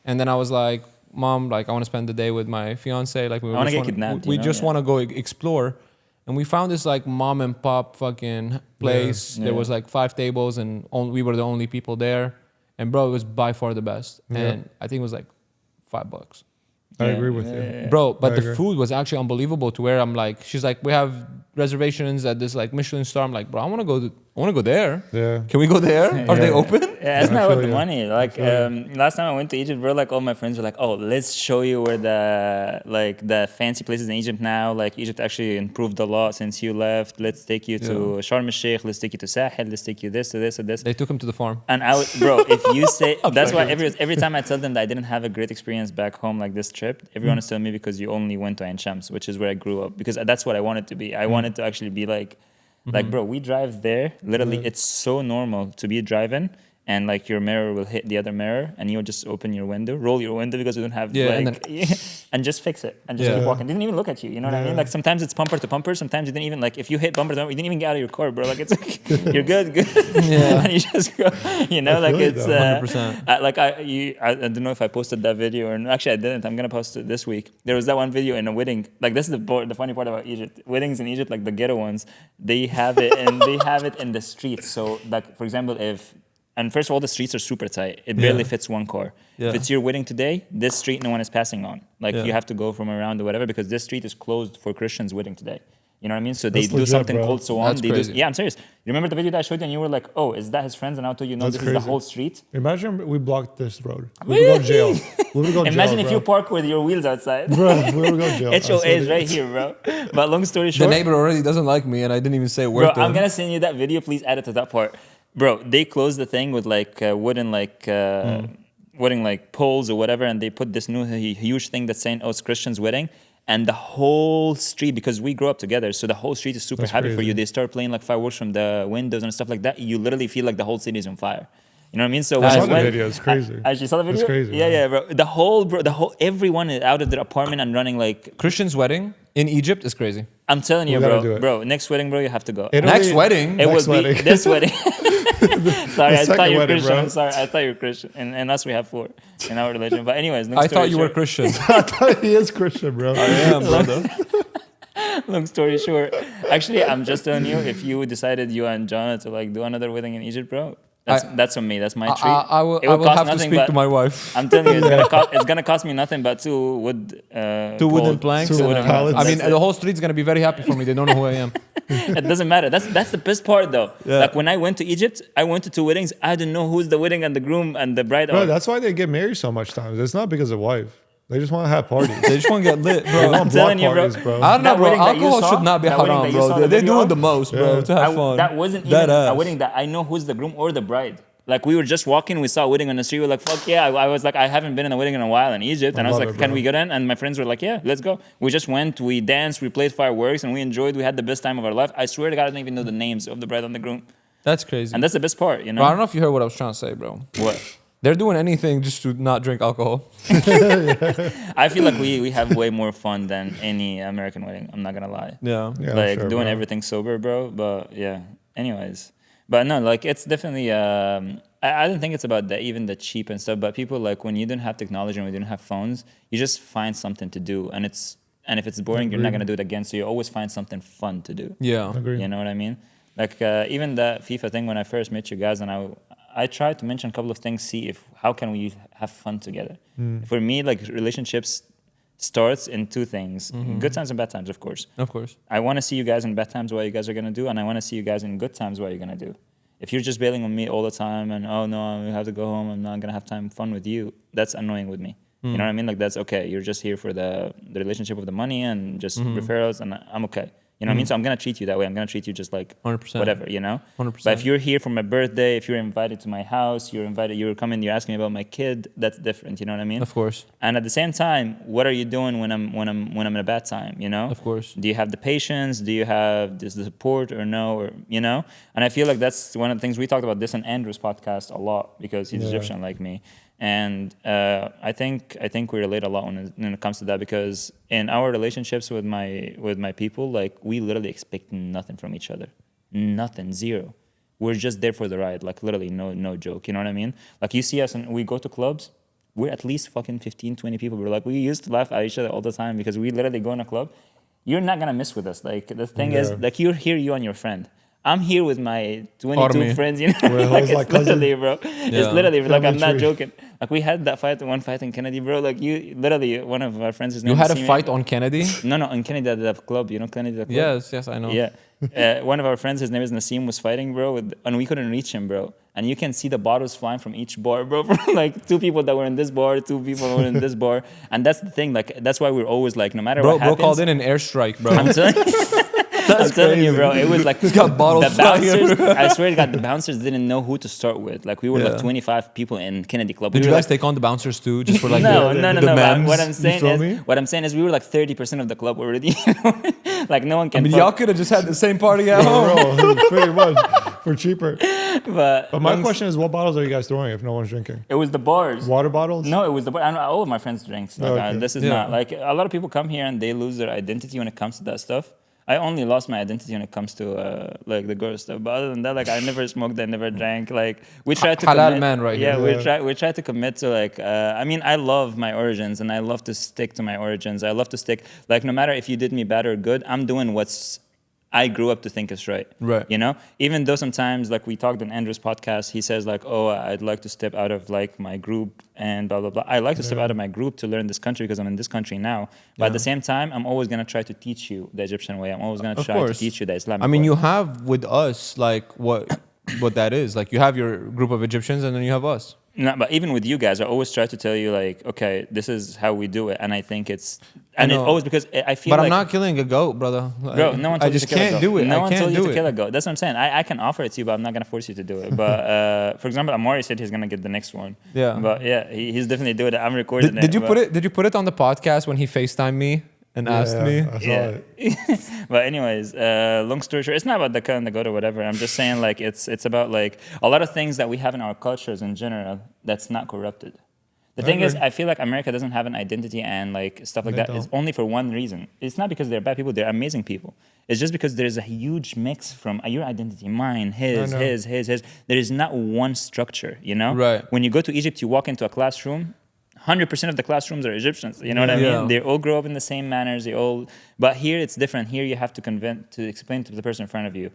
And then I was like, Mom, like I want to spend the day with my fiance. Like we I wanna just get kidnapped, We you know? just Yeah. want to go explore. And we found this like mom and pop fucking place. Yeah. There was like 5 tables and we were the only people there. And bro, it was by far the best. Yeah. And I think it was like $5. I agree with you. Bro, but I the agree. food was actually unbelievable to where I'm like, she's like, we have reservations at this like Michelin star. I'm like, bro, I want to go there. Yeah. Can we go there? Are they open? Yeah, it's I not feel about the you. money. Like feel last time I went to Egypt, bro, like all my friends were like, "Oh, let's show you where the fancy places in Egypt now. Like Egypt actually improved a lot since you left. Let's take you to Sharm el Sheikh. Let's take you to Sahel. Let's take you this to this to this." They took him to the farm. And I would, bro, if you say that's why every time I tell them that I didn't have a great experience back home like this trip, everyone is telling me because you only went to Ain Shams, which is where I grew up, because that's what I wanted to be. I wanted to actually be like, bro, we drive there. Literally, it's so normal to be driving. And like your mirror will hit the other mirror, and you'll just open your window, roll your window because you don't have and just fix it and just keep walking. Didn't even look at you. You know what I mean? Like sometimes it's bumper to bumper. Sometimes you didn't even like if you hit bumper to bumper, you didn't even get out of your car, bro. Like it's like you're good. Yeah. And you just go. You know, like feel you it's though, 100%. I don't know if I posted that video or actually I didn't. I'm gonna post it this week. There was that one video in a wedding. Like this is the funny part about Egypt. Weddings in Egypt, like the ghetto ones, they have it and they have it in the streets. So like for example, and first of all, the streets are super tight. It barely fits one car. Yeah. If it's your wedding today, this street no one is passing on. Like you have to go from around or whatever because this street is closed for Christians' wedding today. You know what I mean? So they That's do legit, something bro. called so on. That's They do, crazy. yeah, I'm serious. You remember the video that I showed you and you were like, oh, is that his friends? And I told you, no, That's this is the crazy. whole street. Imagine we blocked this road. We would go jail. We would go jail. Imagine if bro. you park with your wheels outside. Bro, we would go jail. I HOA swear is to right God. here, bro. But long story The short, neighbor already doesn't like me, and I didn't even say a word bro, to I'm him. gonna send you that video. Please add it to that part. Bro, they closed the thing with like wooden poles or whatever, and they put this new huge thing that's saying, "Oh, it's Christian's wedding." And the whole street, because we grew up together, so the whole street is super That's happy for crazy. you. They start playing like fireworks from the windows and stuff like that. You literally feel like the whole city is on fire. You know what I mean? So I when saw I the went, video. It's crazy. I actually saw the video. It's crazy. Yeah, man. yeah, bro. The whole everyone is out of their apartment and running like Christian's wedding In Egypt, it's crazy. I'm telling you, We gotta do bro. it. Bro, next wedding, bro, you have to go. Italy- Next wedding. It Next will be wedding. this wedding. Sorry, I second thought you were wedding, Christian. bro. I'm sorry, I thought you were Christian. And us, we have 4 in our religion. But anyways, long I story thought you were short- Christian. I thought he is Christian, bro. Yeah, brother. Long story short, actually, I'm just telling you, if you decided you and Jonah to like do another wedding in Egypt, bro, that's on me. That's my treat. I will, It I will cost have to nothing speak but- to my wife. I'm telling you, it's gonna cost me nothing but 2 wood. 2 wooden poles. planks. Two and wooden a- pallets. I mean, That's the it. whole street's gonna be very happy for me. They don't know who I am. It doesn't matter. That's the best part though. Yeah. Like when I went to Egypt, I went to 2 weddings. I didn't know who's the wedding and the groom and the bride. Bro, are. that's why they get married so much times. It's not because of wife. They just want to have parties. They just want to get lit, They bro. want I'm block telling you, bro. parties, bro. I don't know, That bro. wedding that you Alcohol saw- should not be that wedding haram, that you saw bro. the They're video doing of? the most, bro, Yeah. to have fun. That wasn't Dead even a ass. wedding that I know who's the groom or the bride. Like we were just walking, we saw a wedding on the street. We're like, fuck yeah. I was like, I haven't been in a wedding in a while in Egypt. And I was love like, it, can bro. we get in? And my friends were like, yeah, let's go. We just went, we danced, we played fireworks, and we enjoyed. We had the best time of our life. I swear to God, I don't even know the names of the bride and the groom. That's crazy. And that's the best part, you know? Bro, I don't know if you heard what I was trying to say, bro. What? They're doing anything just to not drink alcohol. I feel like we have way more fun than any American wedding. I'm not gonna lie. Yeah. Yeah, like sure, doing bro. everything sober, bro. But yeah. Anyways, but no, like it's definitely. I don't think it's about even the cheap and stuff. But people like when you don't have technology and when you don't have phones, you just find something to do, and if it's boring, you're not gonna do it again. So you always find something fun to do. Yeah. Agree. You know what I mean? Like even the FIFA thing when I first met you guys, and I tried to mention a couple of things, see if how can we have fun together. For me, like relationships starts in 2 things: good times and bad times, of course. Of course. I want to see you guys in bad times what you guys are gonna do, and I want to see you guys in good times what you're gonna do. If you're just bailing on me all the time and oh no, I have to go home, I'm not gonna have time fun with you, that's annoying with me. You know what I mean? Like that's okay. You're just here for the relationship of the money and just referrals, and I'm okay. You know what I mean? So I'm gonna treat you that way. I'm gonna treat you just like 100%. whatever, you know. 100%. But if you're here for my birthday, if you're invited to my house, you're coming, you're asking me about my kid, that's different. You know what I mean? Of course. And at the same time, what are you doing when I'm in a bad time? You know? Of course. Do you have the patience? Do you have the support or no? Or you know? And I feel like that's one of the things we talked about this on Andrew's podcast a lot because he's Yeah. Egyptian like me. And I think we relate a lot when it comes to that because in our relationships with my people, like we literally expect nothing from each other, nothing, zero. We're just there for the ride, like literally no joke. You know what I mean? Like you see us and we go to clubs, we're at least fucking 15, 20 people. We're like we used to laugh at each other all the time because we literally go in a club. You're not gonna miss with us. Like the thing is, Yeah. like you're here, you and your friend. I'm here with my 22 Army. friends, you know, We're like always it's like cousin. literally, bro. It's Yeah. literally like I'm Family not tree. joking. Like we had that one fight in Kennedy, bro. Like you, literally, one of our friends. His You name had is a Simi. fight on Kennedy? No, in Kennedy at the club. You know Kennedy the club. Yes, I know. Yeah. One of our friends, his name is Nassim, was fighting, bro, and we couldn't reach him, bro. And you can see the bottles flying from each bar, bro. Like 2 people that were in this bar, 2 people that were in this bar, and that's the thing. Like that's why we're always like, no matter Bro, what happens. called in an airstrike, bro. I'm telling you. I'm telling you, bro. It was like got bottles the flying bouncers. everywhere. I swear to God, the bouncers didn't know who to start with. Like we were Yeah. like 25 people in Kennedy Club. Did we you were guys take on the bouncers too, just for like no, the, no, the no. But memes? what I'm saying is, we were like 30% of the club already. Like no one can. I mean, fuck- y'all could have just had the same party at home. Bro, pretty much for cheaper. But But my question is, what bottles are you guys throwing if no one's drinking? it was the bars. Water bottles? No, it was the bar. I know all of my friends drinks. Like, Okay. this is Yeah. not like a lot of people come here and they lose their identity when it comes to that stuff. I only lost my identity when it comes to like the girl stuff. But other than that, like I never smoked, I never drank. Like we try to Halal commit, man right yeah, here. we try to commit to like. I mean, I love my origins and I love to stick to my origins. I love to stick like no matter if you did me bad or good, I'm doing what's I grew up to think is right. Right. You know, even though sometimes like we talked on Andrew's podcast, he says like, oh, I'd like to step out of like my group and blah, blah, blah. I like to step out of my group to learn this country because I'm in this country now. But at the same time, I'm always going to try to teach you the Egyptian way. I'm always going to Of try to course. teach you the Islamic I mean, way. you have with us like what that is. Like you have your group of Egyptians and then you have us. No, but even with you guys, I always try to tell you like, okay, this is how we do it. And I think it's, and it's know. always because I feel But like. I'm not killing a goat, brother. Bro, no one told I you just to kill a can't goat. do it. No I one can't told you do to it. kill a goat. That's what I'm saying. I can offer it to you, but I'm not gonna force you to do it. But for example, Amari said he's gonna get the next one. Yeah. But yeah, he's definitely doing it. I'm recording it. Did you but- put it? Did you put it on the podcast when he FaceTimed me and asked me? I saw Yeah. it. But anyways, long story short, it's not about the cut and the goat or whatever. I'm just saying like it's about like a lot of things that we have in our cultures in general that's not corrupted. The thing is, I feel like America doesn't have an identity and like stuff like They that. It's don't. only for one reason. It's not because they're bad people; they're amazing people. It's just because there's a huge mix from your identity, mine, his. know. There is not one structure, you know. Right. When you go to Egypt, you walk into a classroom. 100% of the classrooms are Egyptians. You know what I Yeah. mean? They all grow up in the same manners. They all, but here it's different. Here you have to explain to the person in front of you.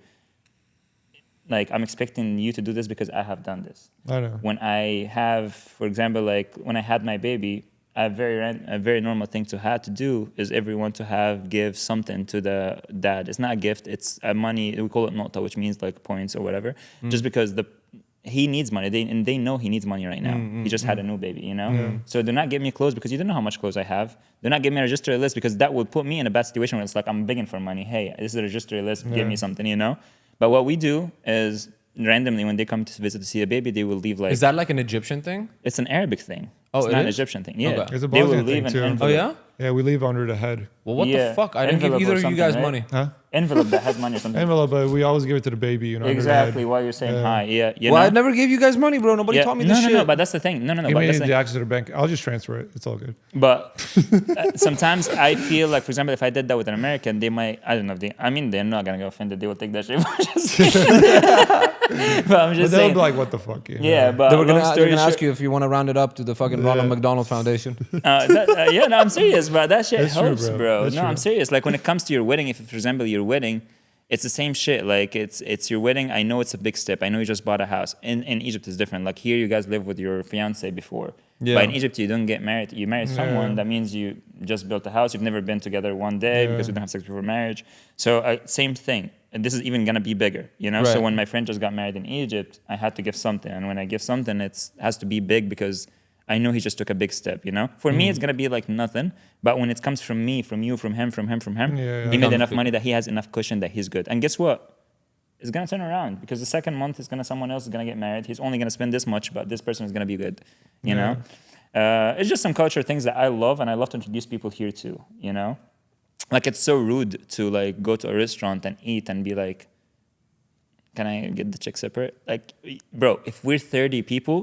Like, I'm expecting you to do this because I have done this. I know. When I have, for example, like when I had my baby, a very normal thing to do is everyone to give something to the dad. It's not a gift. It's a money. We call it nota, which means like points or whatever. Just because he needs money. They know he needs money right now. He just had a new baby, you know? So do not give me clothes because you don't know how much clothes I have. Do not give me a registry list because that would put me in a bad situation where it's like I'm begging for money. Hey, this is a registry list. Give me something, you know? But what we do is randomly when they come to visit to see a baby, they will leave like... Is that like an Egyptian thing? It's an Arabic thing. Oh, it's it not an is? Egyptian thing. Yeah. Okay. It's a They will Bosnian leave thing, an too. envelope. Oh, yeah? Yeah, we leave under the head. Well, what Yeah, the fuck? I didn't give envelope either or of you something, guys right? money. Huh? Envelope that has money or something. Envelope, but we always give it to the baby, you know. Exactly. Under the head. While you're saying hi. Yeah. You Well, know? I never gave you guys money, bro. Nobody Yeah. taught me no, this no, shit. No, but that's the thing. No. Give But me that's the the, access to the bank. I'll just transfer it. It's all good. but sometimes I feel like, for example, if I did that with an American, they might. I don't know. They're not gonna get offended. They will take that shit. But I'm But just they'll saying. be like, what the fuck? You know? Yeah, but They were long gonna story ask short, you if you want to round it up to the fucking Ronald McDonald Foundation. yeah, no, I'm serious, but that shit That's true, helps, bro. bro. That's No, true. I'm serious. Like when it comes to your wedding, if for example your wedding, it's the same shit. Like it's your wedding. I know it's a big step. I know you just bought a house. In Egypt it's different. Like here you guys live with your fiance before. Yeah. But in Egypt you don't get married. You marry someone. That means you just built a house. You've never been together one day because we don't have sex before marriage. So same thing. And this is even gonna be bigger, you know. So Right. when my friend just got married in Egypt, I had to give something, and when I give something, it has to be big because I know he just took a big step, you know. For me, it's gonna be like nothing, but when it comes from me, from you, from him, Yeah. he made enough money that he has enough cushion that he's good. And guess what? It's gonna turn around because the second month someone else is gonna get married. He's only gonna spend this much, but this person is gonna be good, you know. It's just some culture things that I love, and I love to introduce people here too, you know. Like it's so rude to like go to a restaurant and eat and be like, can I get the check separate? Like, bro, if we're 30 people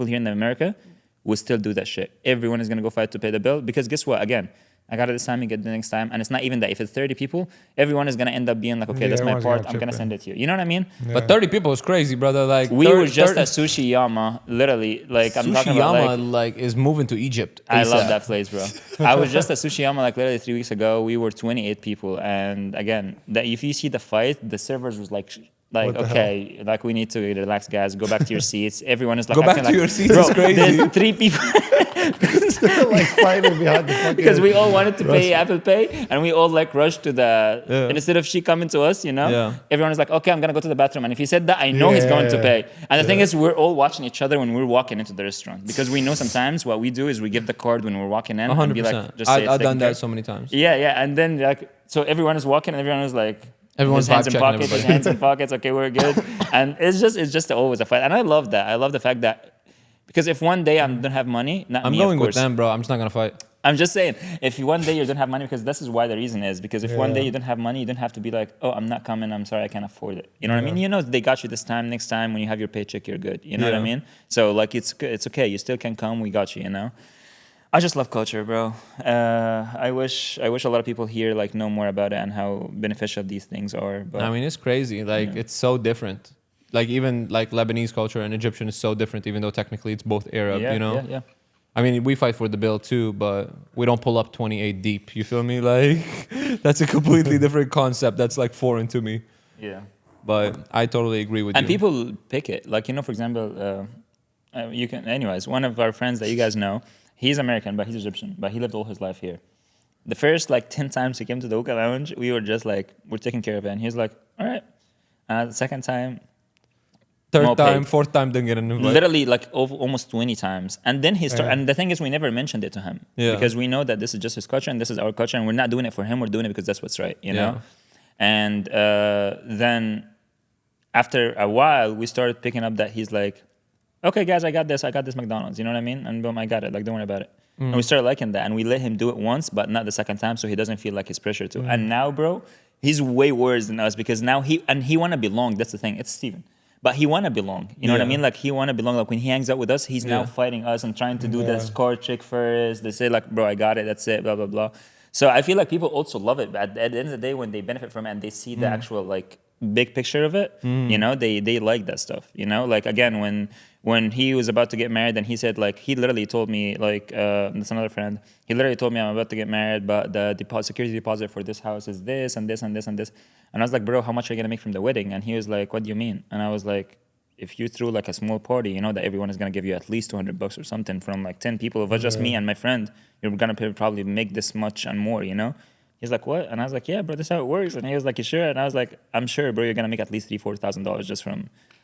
here in America, we'll still do that shit. Everyone is gonna go fight to pay the bill because guess what? Again, I got it this time, you get the next time, and it's not even that. If it's 30 people, everyone is gonna end up being like, okay, Yeah, that's my everyone's part. gonna I'm chip gonna in. send it to you. You know what I mean? But 30 people is crazy, brother. Like We 30 were just 30 at Sushi Yama, literally. Like I'm talking about Sushiyama like. is moving to Egypt. I love ASAP. that place, bro. I was just at Sushiyama like literally 3 weeks ago. We were 28 people, and again, that if you see the fight, the servers was like, What the okay, like we need to relax, guys. Go back to your seats. Everyone is like, Go back acting to like, your seats, Bro, it's crazy. There's 3 people Like fighting behind the fucking. because we all wanted to pay Apple Pay, and we all like rushed to the. Yeah. And instead of she coming to us, you know, Yeah. everyone is like, okay, I'm gonna go to the bathroom. And if he said that, I know he's going to Yeah. pay. And the thing is, we're all watching each other when we're walking into the restaurant because we know sometimes what we do is we give the card when we're walking in and 100%. be like, just say it's I've done taken care that of. so many times. Yeah, and then like so everyone is walking and everyone is like Everyone's his hands vibe in checking pockets, his everybody. hands in pockets, okay, we're good. And it's just always a fight. And I love that. I love the fact that because if one day I don't have money, not I'm me, going of with course. them, bro. I'm just not gonna fight. I'm just saying, if one day you don't have money, because this is why the reason is because if one day you don't have money, you don't have to be like, oh, I'm not coming. I'm sorry, I can't afford it. You know what I mean? You know, they got you this time. Next time when you have your paycheck, you're good. You know what I Yeah. mean? So like, it's good. It's okay. You still can come. We got you. You know. I just love culture, bro. I wish a lot of people here like know more about it and how beneficial these things are. But I mean, it's crazy. Like it's so different. Like even like Lebanese culture and Egyptian is so different, even though technically it's both Arab. yeah, You know. yeah. I mean, we fight for the bill too, but we don't pull up 28 deep. You feel me? Like that's a completely different concept. That's like foreign to me. Yeah. But I totally agree with And you. people pick it. Like, you know, for example, you can, anyways, one of our friends that you guys know, he's American, but he's Egyptian, but he lived all his life here. The first like 10 times he came to the Hookah Lounge, we were just like, we're taking care of it. And he's like, all right. The second time, Third no time, pay. fourth time, didn't get an invite. literally like almost 20 times. And then he started, Yeah. and the thing is, we never mentioned it to him Yeah. because we know that this is just his culture and this is our culture and we're not doing it for him, we're doing it because that's what's right, you know? And then after a while, we started picking up that he's like, okay, guys, I got this McDonald's, you know what I mean? And boom, I got it, like, don't worry about it. And we started liking that, and we let him do it once, but not the second time, so he doesn't feel like he's pressure to. And now, bro, he's way worse than us because now he want to belong. That's the thing. It's Steven. but he wanna belong. You know what I Yeah. mean? Like he wanna belong. Like when he hangs out with us, he's now Yeah. fighting us and trying to do Yeah. the score trick first. They say like, bro, I got it. That's it. Blah blah blah. So I feel like people also love it. But at the end of the day, when they benefit from it and they see the actual like big picture of it, you know, they like that stuff. You know, like again, when he was about to get married, and he said like he literally told me like that's another friend. He literally told me I'm about to get married, but the security deposit for this house is this and this and this and this. And I was like, bro, how much are you gonna make from the wedding? And he was like, what do you mean? And I was like, if you threw like a small party, you know that everyone is gonna give you at least $200 or something from like 10 people. If it's just me and my friend, you're gonna probably make this much and more, you know? He's like, what? And I was like, yeah, bro, this is how it works. And he was like, you sure? And I was like, I'm sure, bro, you're gonna make at least $3,000-$4,000 just from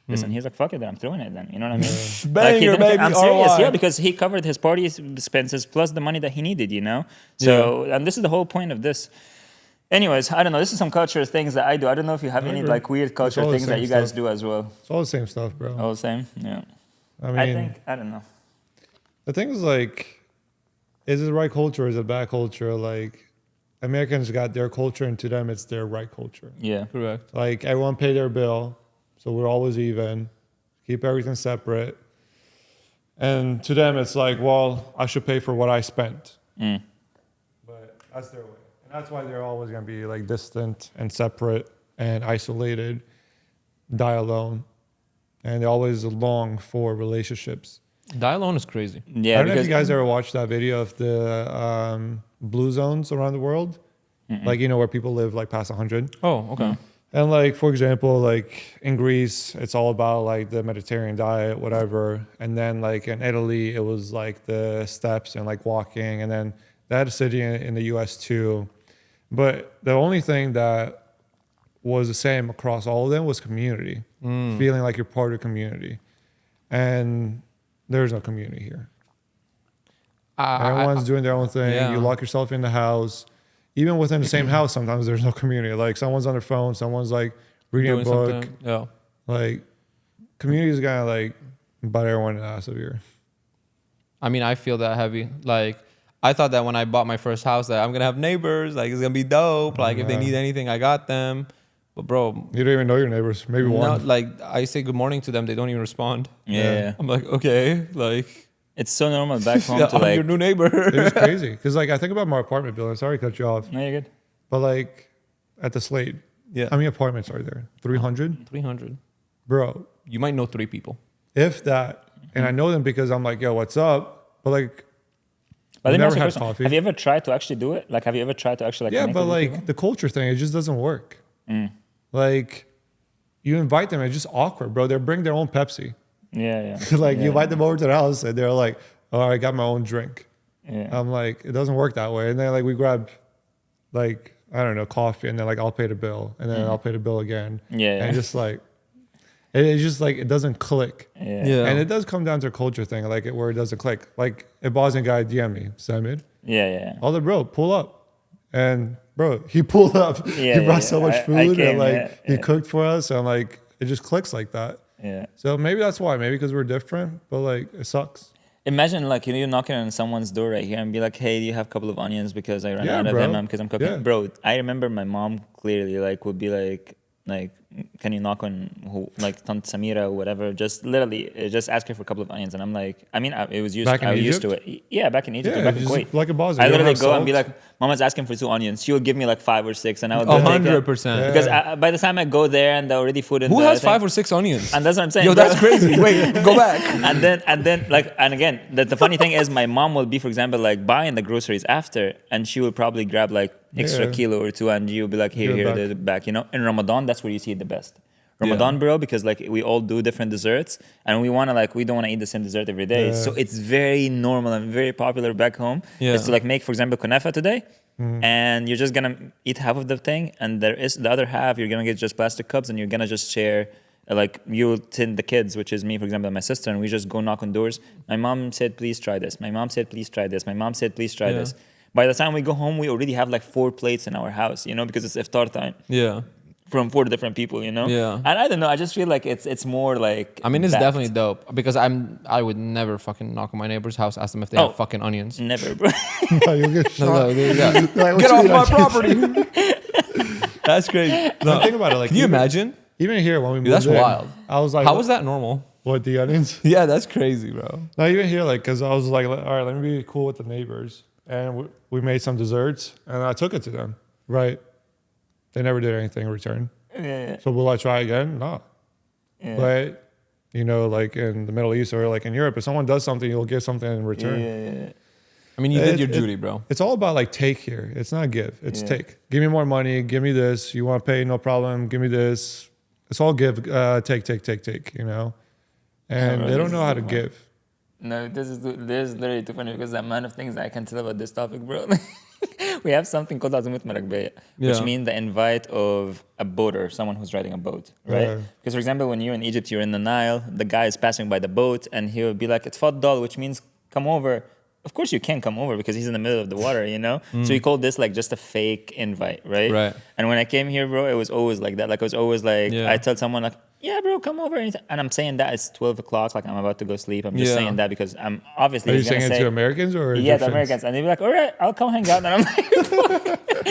this. And he's like, fuck it, then I'm throwing it then. You know what I mean? Like, he Banger, didn't- baby, I'm serious, ROI. yeah, because he covered his party expenses plus the money that he needed, you know? So, and this is the whole point of this. Anyways, I don't know. This is some culture things that I do. I don't know if you have any agree. like weird culture all the things that same you guys stuff. do as well. It's all the same stuff, bro. All the same? Yeah. I mean, I think, I don't know. the thing is like, is it the right culture or is it bad culture? Like, Americans got their culture, and to them, it's their right culture. Yeah. Correct. Like, everyone pay their bill, so we're always even. Keep everything separate. And to them, it's like, well, I should pay for what I spent. But that's their way. And that's why they're always going to be like distant and separate and isolated, die alone. And they always long for relationships. Die alone is crazy. Yeah. I don't know if because you guys ever watched that video of the blue zones around the world. Like, you know, where people live like past 100. Oh, okay. And like, for example, like in Greece, it's all about like the Mediterranean diet, whatever. And then like in Italy, it was like the steps and like walking. And then they had a city in the US too. But the only thing that was the same across all of them was community, feeling like you're part of a community. And there's no community here. Everyone's doing their own thing. yeah. You lock yourself in the house. Even within the same house, sometimes there's no community. Like someone's on their phone, someone's like reading Doing a book. something. Yeah. Like community is gonna like butt everyone in the ass of here. I mean, I feel that heavy. Like, I thought that when I bought my first house that I'm gonna have neighbors. Like, it's gonna be dope. Like, if they need anything, I got them. But bro, You don't even know your neighbors. Maybe no, one. like I say good morning to them, they don't even respond. Yeah. I'm like, okay, like It's so normal back home yeah, to I'm like. your new neighbor. It was crazy because like I think about my apartment building. Sorry to cut you off, No, you're good. but like at the Slade, Yeah. how many apartments are there? 300, 300. bro. You might know 3 people. If that, and I know them because I'm like, yo, what's up? But like, But we let me never ask you a had question. coffee. Have you ever tried to actually do it? Like, have you ever tried to actually like? Yeah, connect but with like people? the culture thing, it just doesn't work. Like, you invite them, it's just awkward, bro. They bring their own Pepsi. Yeah, yeah. Like, yeah, you invite them over to the house, and they're like, "Oh, I got my own drink." Yeah. I'm like, it doesn't work that way. And then like we grab, like I don't know, coffee, and then like I'll pay the bill, and then I'll pay the bill again. Yeah, yeah. And just like, it's just like it doesn't click. Yeah. Yeah. And it does come down to a culture thing, like where it doesn't click. Like a Bosnian guy DM me, Samid. Yeah, yeah. I was like, bro, pull up. And bro, he pulled up. Yeah, he brought yeah, so yeah. much I food came, and like yeah, he yeah. cooked for us, and like it just clicks like that. Yeah. So maybe that's why. Maybe because we're different, but like it sucks. Imagine like you're knocking on someone's door right here and be like, "Hey, do you have a couple of onions because I ran Yeah, out of bro. them because I'm cooking." Yeah. Bro, I remember my mom clearly like would be like, "Can you knock on who like Tant Samira or whatever?" Just literally just ask her for a couple of onions, and I'm like, I mean, it was used. Back in I was used to Egypt? it. Yeah, back in Egypt, Yeah, or back in just Kuwait. like a Bosnian. I You don't literally have go and be salt? like, "Mama's asking for 2 onions." She would give me like 5 or 6, and I would go take it. 100%. Because by the time I go there and they're already food in Who the has thing- 5 or 6 onions? And that's what I'm saying. Yo, bro. that's crazy. Wait, go back. and then like, and again, the funny thing is my mom will be, for example, like buying the groceries after, and she will probably grab like extra Yeah. kilo or 2, and you'll be like, Give it here, back. the back. You know, in Ramadan, that's where you see it the best. Ramadan, bro, because like we all do different desserts, and we don't want to eat the same dessert every day. Yeah. So it's very normal and very popular back home. Yeah. Is to like make, for example, kunafa today. And you're just gonna eat half of the thing, and there is the other half. You're gonna get just plastic cups, and you're gonna just share. Like you tend the kids, which is me, for example, and my sister, and we just go knock on doors. My mom said, "Please try this." My mom said, "Please try this." My mom said, "Please try Yeah. this." By the time we go home, we already have like 4 plates in our house, you know, because it's iftar time Yeah. from 4 different people, you know. Yeah. And I don't know. I just feel like it's more like. I mean, it's backed. definitely dope because I would never fucking knock on my neighbor's house, ask them if they Oh. have fucking onions. Never, bro. You'll get No, shot. no, yeah. Like, what Get you off mean, my I can't- property. That's crazy. No, think about it. Like Can you even- imagine? Even here when we moved Dude, that's in, wild. I was like, How was that normal? What, the onions? Yeah, that's crazy, bro. Not even here, like, because I was like, all right, let me be cool with the neighbors. And we made some desserts, and I took it to them. Right. They never did anything in return. Yeah. So will I try again? No. Yeah. But, you know, like in the Middle East or like in Europe, if someone does something, you'll give something in return. Yeah. I mean, you did your duty, bro. It's all about like take here. It's not give. It's Yeah. take. Give me more money. Give me this. You want to pay? No problem. Give me this. It's all give, take, you know? And bro, they don't this know is how so to funny. give. No, this is literally too funny because the amount of things I can tell about this topic, bro. We have something called Azimut Marakbaya, which Yeah. means the invite of a boater, someone who's riding a boat, right? Yeah. Because, for example, when you're in Egypt, you're in the Nile, the guy is passing by the boat, and he will be like, "Tfaddal," which means come over. Of course, you can't come over because he's in the middle of the water, you know? So we call this like just a fake invite, right? Right. And when I came here, bro, it was always like that. Like, it was always like, Yeah. I tell someone, like, yeah, bro, come over. And I'm saying that it's 12 o'clock, like I'm about to go sleep. I'm just Yeah. saying that because I'm obviously Are you he's gonna saying it say, to Americans or yeah, the Egyptians? Americans. And they'd be like, all right, I'll come hang out. And I'm like,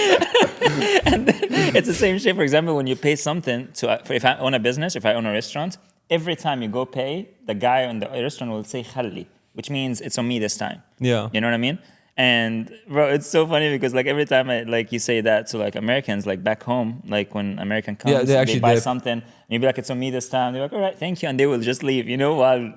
and then it's the same shit. For example, when you pay something to, if I own a business, if I own a restaurant, every time you go pay, the guy in the restaurant will say khalli, which means it's on me this time. Yeah. You know what I mean? And bro, it's so funny because like every time you say that to like Americans, like back home, like when American comes, Yeah, they actually buy dip. something, and you be like, it's on me this time. They're like, all right, thank you, and they will just leave. You know, while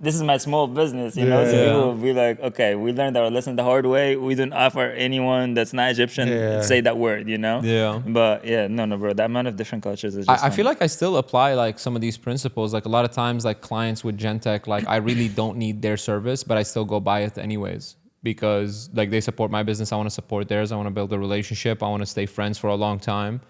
this is my small business, you know. So Yeah. people will be like, okay, we learned our lesson the hard way. We don't offer anyone that's not Egyptian Yeah. say that word, you know. Yeah. But yeah, no, bro. The amount of different cultures is just. I feel like I still apply like some of these principles. Like a lot of times, like clients with Gentech, like I really don't need their service, but I still go buy it anyways because like they support my business. I want to support theirs. I want to build a relationship. I want to stay friends for a long time.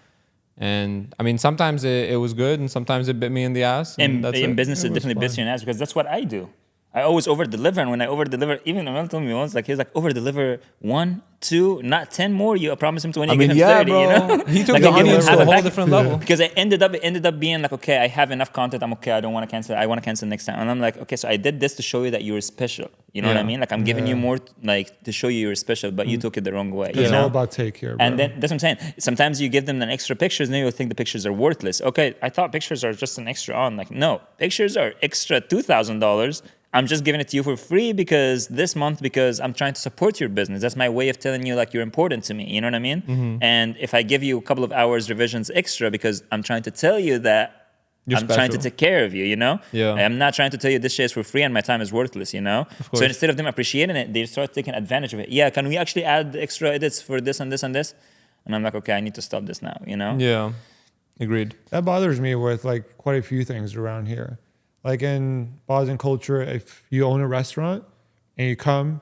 And I mean, sometimes it was good, and sometimes it bit me in the ass. And in that's in it. business, it was definitely bits fun. you in ass because that's what I do. I always over deliver, and when I over deliver, even Emil told me once, like he's like over deliver 1, 2, not 10 more. You promise him 20, I you mean, give him yeah, 30. bro. You know, He took Like, the I give him onions to half a a whole pack. different level. Because it ended up being like, okay, I have enough content. I'm okay. I don't want to cancel. I want to cancel next time. And I'm like, okay, so I did this to show you that you were special. You know what I Yeah. mean? Like I'm giving you Yeah. more, like to show you you're special, but you took it the wrong way. You It's know? all about take here, bro. And then that's what I'm saying. Sometimes you give them an extra pictures, and then you'll think the pictures are worthless. Okay, I thought pictures are just an extra on. Like, no, pictures are extra $2,000. I'm just giving it to you for free because this month, because I'm trying to support your business. That's my way of telling you like you're important to me. You know what I mean? Mm-hmm. And if I give you a couple of hours revisions extra because I'm trying to tell you that You're I'm trying to special. take care of you, you know? Yeah. I'm not trying to tell you this shit is for free and my time is worthless, you know? course. So instead of them appreciating it, they start taking advantage of it. Yeah, can we actually add extra edits for this and this and this? And I'm like, okay, I need to stop this now, you know? Yeah. Agreed. That bothers me with like quite a few things around here. Like in Bosnian culture, if you own a restaurant and you come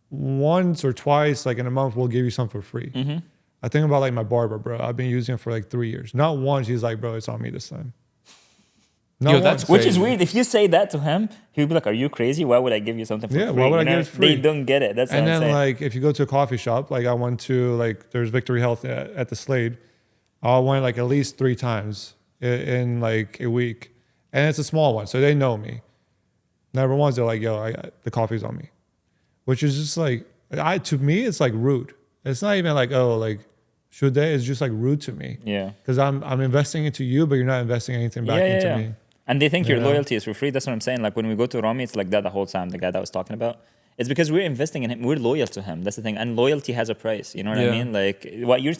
once or twice, like in a month, we'll give you some for free. Mm-hmm. I think about like my barber, bro. I've been using it for like 3 years. Not once, he's like, bro, it's on me this time. Not Yo, that's once. Which is Crazy. weird. If you say that to him, he'll be like, "Are you crazy? Why would I give you something for Yeah, free?" why would You I know? give it free? They don't get it. That's And what I'm then saying. like if you go to a coffee shop, like I went to like there's Victory Health at the Slade. I went like at least 3 times in like a week, and it's a small one, so they know me. Never once they're like, "Yo, the coffee's on me," which is just like to me it's like rude. It's not even like like should they? It's just like rude to me. Yeah. Because I'm investing into you, but you're not investing anything back into me. And they think your Yeah. loyalty is for free. That's what I'm saying. Like when we go to Rami, it's like that the whole time. The guy that I was talking about. It's because we're investing in him. We're loyal to him. That's the thing. And loyalty has a price. You know what I Yeah. mean? Like what you're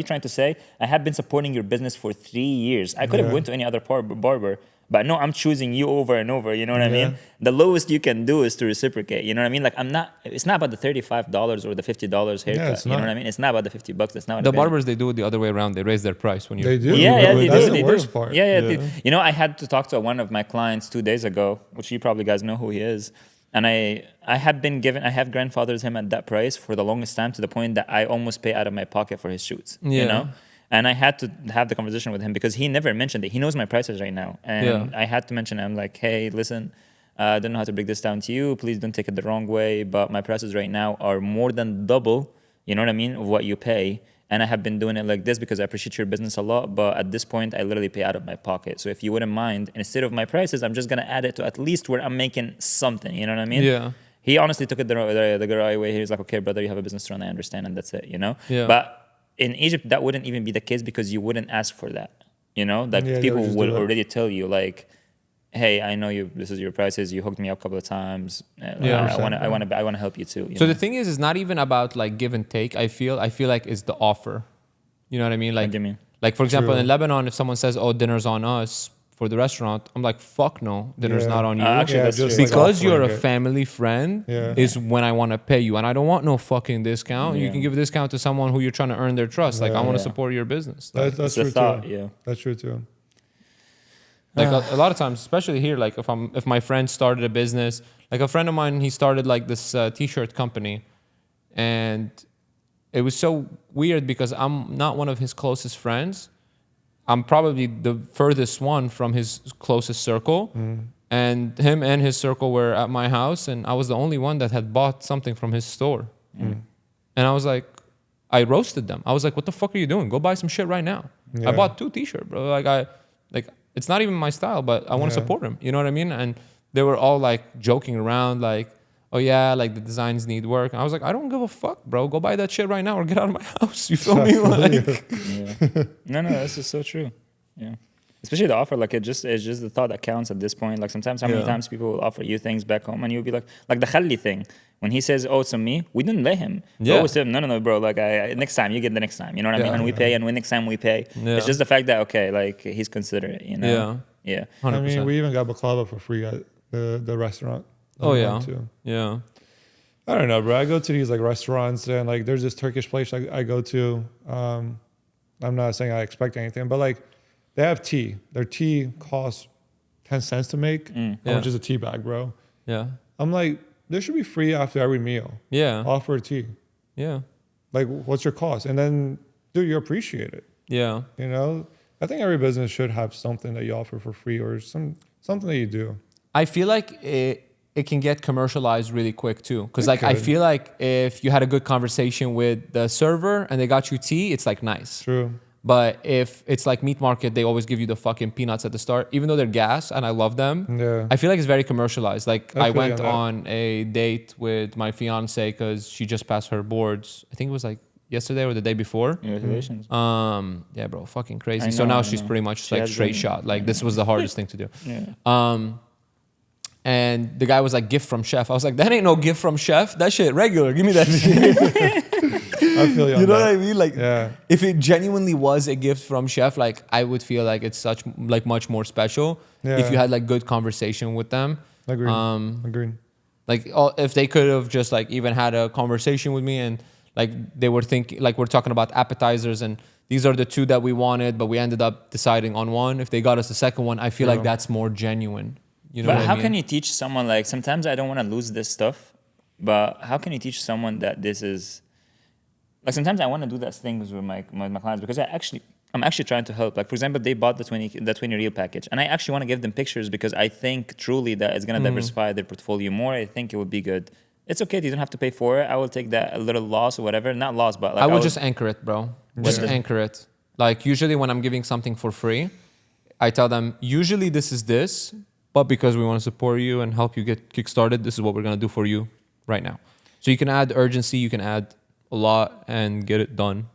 trying to say. I have been supporting your business for 3 years. I could have Yeah. went to any other barber, but no, I'm choosing you over and over. You know what I Yeah. mean? The lowest you can do is to reciprocate. You know what I mean? Like I'm not. It's not about the $35 or the $50 haircut. it's You know not. what I mean? It's not about the $50. That's not what The I've been- barbers, they do it the other way around. They raise their price when you. They do. Yeah, That's they do. the They worst do. part. Yeah. Yeah. You know, I had to talk to one of my clients 2 days ago, which you probably guys know who he is. And I have grandfathered him at that price for the longest time to the point that I almost pay out of my pocket for his shoots. Yeah. You know? And I had to have the conversation with him because he never mentioned it. He knows my prices right now. And Yeah. I had to mention, I'm like, hey, listen, I don't know how to break this down to you. Please don't take it the wrong way. But my prices right now are more than double, you know what I mean, of what you pay. And I have been doing it like this because I appreciate your business a lot. But at this point, I literally pay out of my pocket. So if you wouldn't mind, instead of my prices, I'm just going to add it to at least where I'm making something. You know what I mean? Yeah. He honestly took it the right way. He was like, okay, brother, you have a business to run. I understand. And that's it, you know? Yeah. But in Egypt, that wouldn't even be the case because you wouldn't ask for that. You know, like Yeah, people they'll just will do it. already tell you like, hey, I know you. This is your prices. You hooked me up a couple of times. Yeah. I want to help you too. You So know? the thing is not even about like give and take. I feel like it's the offer. You know what I mean? Like, What do you mean? like for example, True. in Lebanon, if someone says, "Oh, dinner's on us for the restaurant," I'm like, "Fuck no, dinner's Yeah. not on you." Actually, that's just true. like Because you're a offering it. family friend Yeah. is when I want to pay you, and I don't want no fucking discount. You Yeah. can give a discount to someone who you're trying to earn their trust. Like I want to Yeah. support your business. Like, That's It's the true thought. too. Yeah. That's true too. like a lot of times, especially here, like if my friend started a business, like a friend of mine, he started like this t-shirt company, and it was so weird because I'm not one of his closest friends. I'm probably the furthest one from his closest circle. And him and his circle were at my house, and I was the only one that had bought something from his store. And I was like, I roasted them. I was like, what the fuck are you doing? Go buy some shit right now. Yeah. I bought 2 t-shirts, bro. Like it's not even my style, but I want to Yeah. support him. You know what I mean? And they were all like joking around, like, oh yeah, like the designs need work. And I was like, I don't give a fuck, bro. Go buy that shit right now or get out of my house. You feel me? Like, Yeah. No, this is so true. Yeah. Especially the offer, like it's just the thought that counts at this point. Like sometimes, how many Yeah. times people will offer you things back home, and you'll be like the Khalli thing. When he says, "Oh, it's on me," we didn't let him. We Yeah. always said, "No, bro. Like next time, you get the next time." You know what I mean? Yeah. And we pay, and when next time we pay, Yeah. it's just the fact that okay, like he's considerate. You know? Yeah. 100%. I mean, we even got baklava for free at the restaurant. that Oh we yeah, went to. yeah, I don't know, bro. I go to these like restaurants and like there's this Turkish place I go to. I'm not saying I expect anything, but like they have tea. Their tea costs 10 cents to make, Yeah. which is a tea bag, bro. yeah, I'm like, this should be free after every meal. yeah, Offer tea. yeah, Like, what's your cost? And then, dude, you appreciate it. yeah. You know, I think every business should have something that you offer for free or something that you do. I feel like it can get commercialized really quick too. Because It like I could. feel like if you had a good conversation with the server and they got you tea, it's like nice. True. But if it's like meat market, they always give you the fucking peanuts at the start, even though they're gas and I love them. Yeah. I feel like it's very commercialized. Like I I feel you went on that. on a date with my fiance because she just passed her boards. I think it was like yesterday or the day before. Congratulations. Yeah, bro, fucking crazy. I So know, now I she's know. pretty much She like has straight been- shot. Like this was the hardest thing to do. Yeah. And the guy was like, gift from chef. I was like, that ain't no gift from chef. That shit regular. Give me that shit. I feel you on You know that. what I mean? Like, Yeah. if it genuinely was a gift from chef, like I would feel like it's such like much more special if Yeah. you had like good conversation with them. Agreed. Um, Agreed. Like if they could have just like even had a conversation with me and like they were thinking, like we're talking about appetizers and these are the 2 that we wanted, but we ended up deciding on one. If they got us the second one, I feel like True. that's more genuine. You know But what I how mean? can you teach someone like sometimes I don't want to lose this stuff, but how can you teach someone that this is like sometimes I want to do those things with my clients because I'm actually trying to help. Like for example, they bought the 20 reel package and I actually want to give them pictures because I think truly that it's gonna diversify their portfolio more. I think it would be good. It's okay, you don't have to pay for it. I will take that a little loss or whatever. Not loss, but like I will just anchor it, bro. Just Yeah. anchor it. Like usually when I'm giving something for free, I tell them usually this is this, but because we want to support you and help you get kickstarted, this is what we're gonna do for you right now. So you can add urgency, you can add a lot and get it done,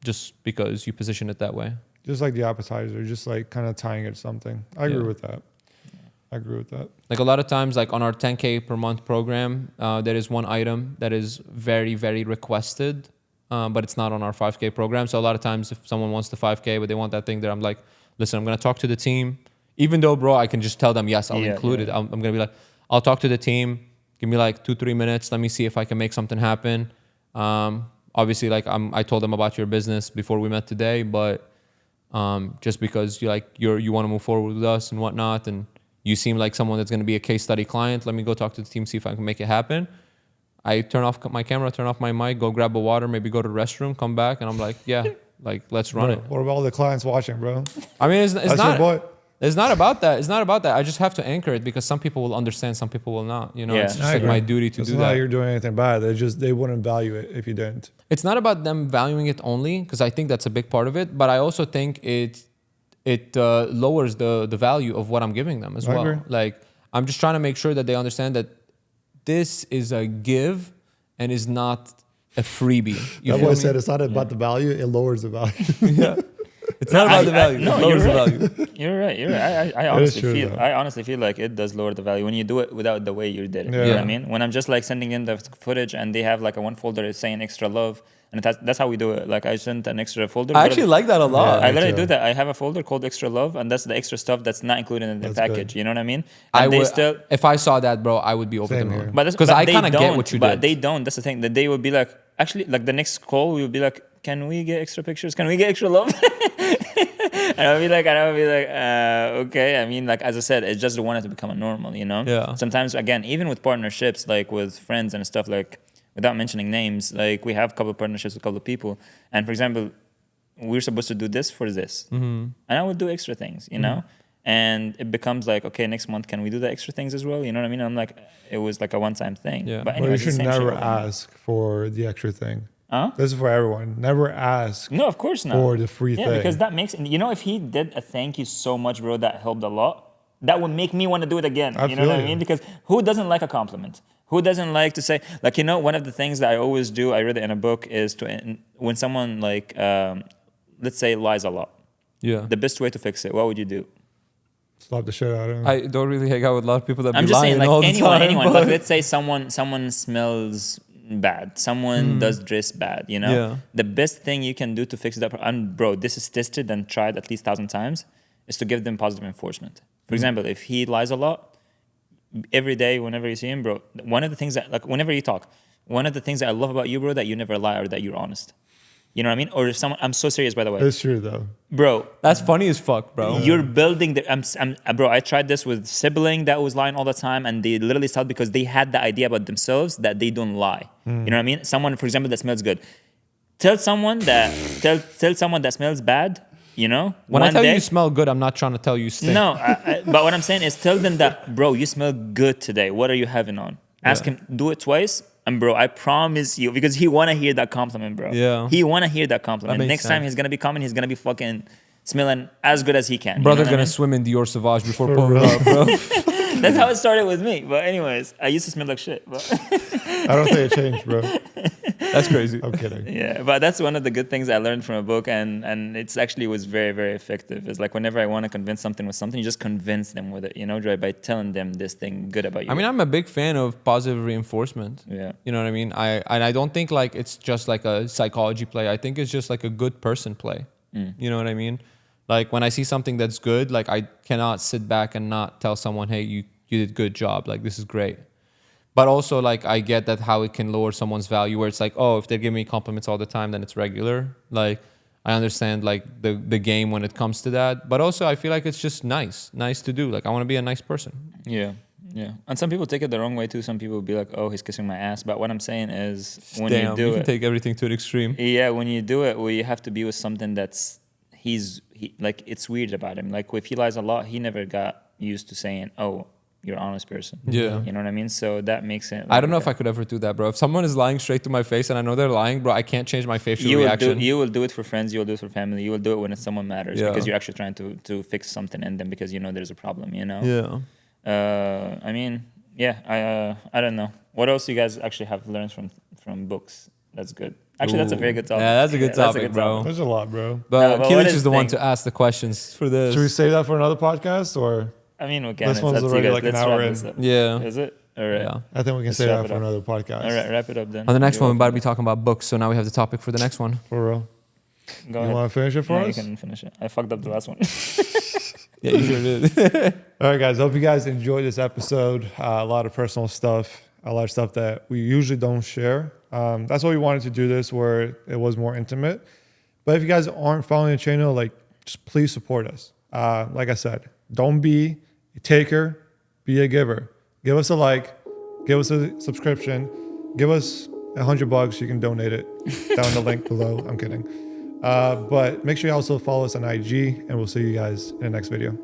just because you position it that way. Just like the appetizer, just like kind of tying it to something. I agree with that. I agree with that. Like a lot of times, like on our 10K per month program, there is one item that is very, very requested, but it's not on our 5K program. So a lot of times if someone wants the 5K, but they want that thing there, I'm like, listen, I'm going to talk to the team. Even though, bro, I can just tell them, yes, I'll include it. I'm going to be like, I'll talk to the team. Give me like 2-3 minutes. Let me see if I can make something happen. Obviously, like I told them about your business before we met today, but just because you want to move forward with us and whatnot, and you seem like someone that's going to be a case study client, let me go talk to the team, see if I can make it happen. I turn off my camera, turn off my mic, go grab a water, maybe go to the restroom, come back, and I'm like, yeah, like let's run it. What about all the clients watching, bro? I mean, it's That's not. your boy. It's not about that. It's not about that. I just have to anchor it because some people will understand, some people will not. You know, Yeah. it's just I like agree. my duty to It's do not like that. you're doing anything bad. They wouldn't value it if you didn't. It's not about them valuing it only, because I think that's a big part of it. But I also think it lowers the value of what I'm giving them as I well. agree. Like I'm just trying to make sure that they understand that this is a give and is not a freebie. You That feel boy me? said it's not about the value; it lowers the value. Yeah. It's not about the value. No, it lowers you're the right. value. You're right. You're right. I is honestly true, feel. though. I honestly feel like it does lower the value when you do it without the way you did it. You know Yeah. what I mean? When I'm just like sending in the footage and they have like a one folder is saying extra love, and that's how we do it. Like I sent an extra folder. I actually like that a lot. I me literally too. do that. I have a folder called extra love, and that's the extra stuff that's not included in the That's package. good. You know what I mean? I And they would, still. if I saw that, bro, I would be over Same the here. moon. But that's Because I they kind of get don't, what you but did. they don't. That's the thing. That they would be like, actually, like the next call, we would be like, can we get extra pictures? Can we get extra love? and I would be like, okay. I mean, like as I said, it's just wanted to become a normal, you know. Yeah. Sometimes, again, even with partnerships, like with friends and stuff, like without mentioning names, like we have a couple of partnerships with a couple of people, and for example, we're supposed to do this for this, and I would do extra things, you know. And it becomes like, okay, next month, can we do the extra things as well? You know what I mean? I'm like, it was like a one-time thing. Yeah. But Well, you anyways, should it's the same shit never over and over. ask for the extra thing. Huh? This is for everyone. Never ask No, of course not. for the free Yeah, thing. because that makes, you know, if he did a thank you so much, bro, that helped a lot, that would make me want to do it again. I You know what feel I you. mean? Because who doesn't like a compliment? Who doesn't like to say, like, you know, one of the things that I always do, I read it in a book, is to, when someone, like, let's say, lies a lot, Yeah. the best way to fix it, what would you do? Slap the shit out of him. I don't really hang out with a lot of people that I'm be just lying saying, like all the anyone, time. anyone. but- Like, let's say someone smells bad, someone does dress bad. You know, Yeah. the best thing you can do to fix that, and bro, this is tested and tried at least 1,000 times, is to give them positive enforcement. For example, if he lies a lot, every day, whenever you see him, bro, one of the things that, like, whenever you talk, one of the things that I love about you, bro, that you never lie or that you're honest. You know what I mean? Or if someone, I'm so serious, by the way, It's true though. bro. That's funny as fuck, bro. You're building the. Bro, I tried this with sibling that was lying all the time, and they literally stopped because they had the idea about themselves that they don't lie. You know what I mean? Someone, for example, that smells good. Tell someone that tell someone that smells bad. You know, When I one tell day, you you smell good, I'm not trying to tell you stink. no, but what I'm saying is tell them that, bro, you smell good today. What are you having on? Ask him, do it twice. And bro, I promise you, because he wanna hear that compliment, bro. Yeah. He wanna hear that compliment. That makes Next time sense. he's gonna be coming, he's gonna be fucking smelling as good as he can. You Brother know what I gonna mean? swim in Dior Sauvage before For pulling real. up, bro. That's how it started with me. But anyways, I used to smell like shit. But I don't think it changed, bro. That's crazy. I'm kidding. yeah, but that's one of the good things I learned from a book, and it's actually was very, very effective. It's like whenever I want to convince something with something, you just convince them with it, you know, by telling them this thing good about you. I mean, I'm a big fan of positive reinforcement. Yeah. You know what I mean? I don't think like it's just like a psychology play. I think it's just like a good person play. You know what I mean? Like when I see something that's good, like I cannot sit back and not tell someone, hey, you did a good job. Like this is great. But also like I get that how it can lower someone's value where it's like, oh, if they give me compliments all the time, then it's regular. Like I understand like the game when it comes to that. But also I feel like it's just nice to do. Like I want to be a nice person. Yeah, yeah. And some people take it the wrong way too. Some people will be like, "Oh, he's kissing my ass." But what I'm saying is, when Damn, you do can it, take everything to an extreme. yeah, when you do it, well, you have to be with something that's like it's weird about him. Like if he lies a lot, he never got used to saying, "Oh, you're an honest person." Yeah. You know what I mean? So that makes it. I don't know if I could ever do that, bro. If someone is lying straight to my face and I know they're lying, bro, I can't change my facial reaction. You will do it for friends. You will do it for family. You will do it when it's someone matters Yeah. because you're actually trying to fix something in them because you know there's a problem. You know. Yeah. I mean, yeah. I don't know. What else you guys actually have learned from books? That's good. Actually, that's a very good topic. Yeah, that's a good topic, bro. There's a lot, bro. But No, but Keelich what is is the one thing? to ask the questions for this. Should we save that for another podcast, or I mean, we can. This It's one's up to you already guys. like an Let's hour wrap in. this up. Yeah. Is it? All right. Yeah. I think we can Let's save wrap that it for up. another podcast. All right, wrap it up then. On the next You're one, we're about to welcome. be talking about books. So now we have the topic for the next one. For real. Go You ahead. want to finish it for No, you us? can finish it. I fucked up the last one. Yeah, you sure did. All right, guys. Hope you guys enjoyed this episode. A lot of personal stuff, a lot of stuff that we usually don't share. That's why we wanted to do this, where it was more intimate. But if you guys aren't following the channel, like, just please support us. Like I said, don't be a taker, be a giver. Give us a like, give us a subscription, give us $100. You can donate it down the link below. I'm kidding. But make sure you also follow us on IG, and we'll see you guys in the next video.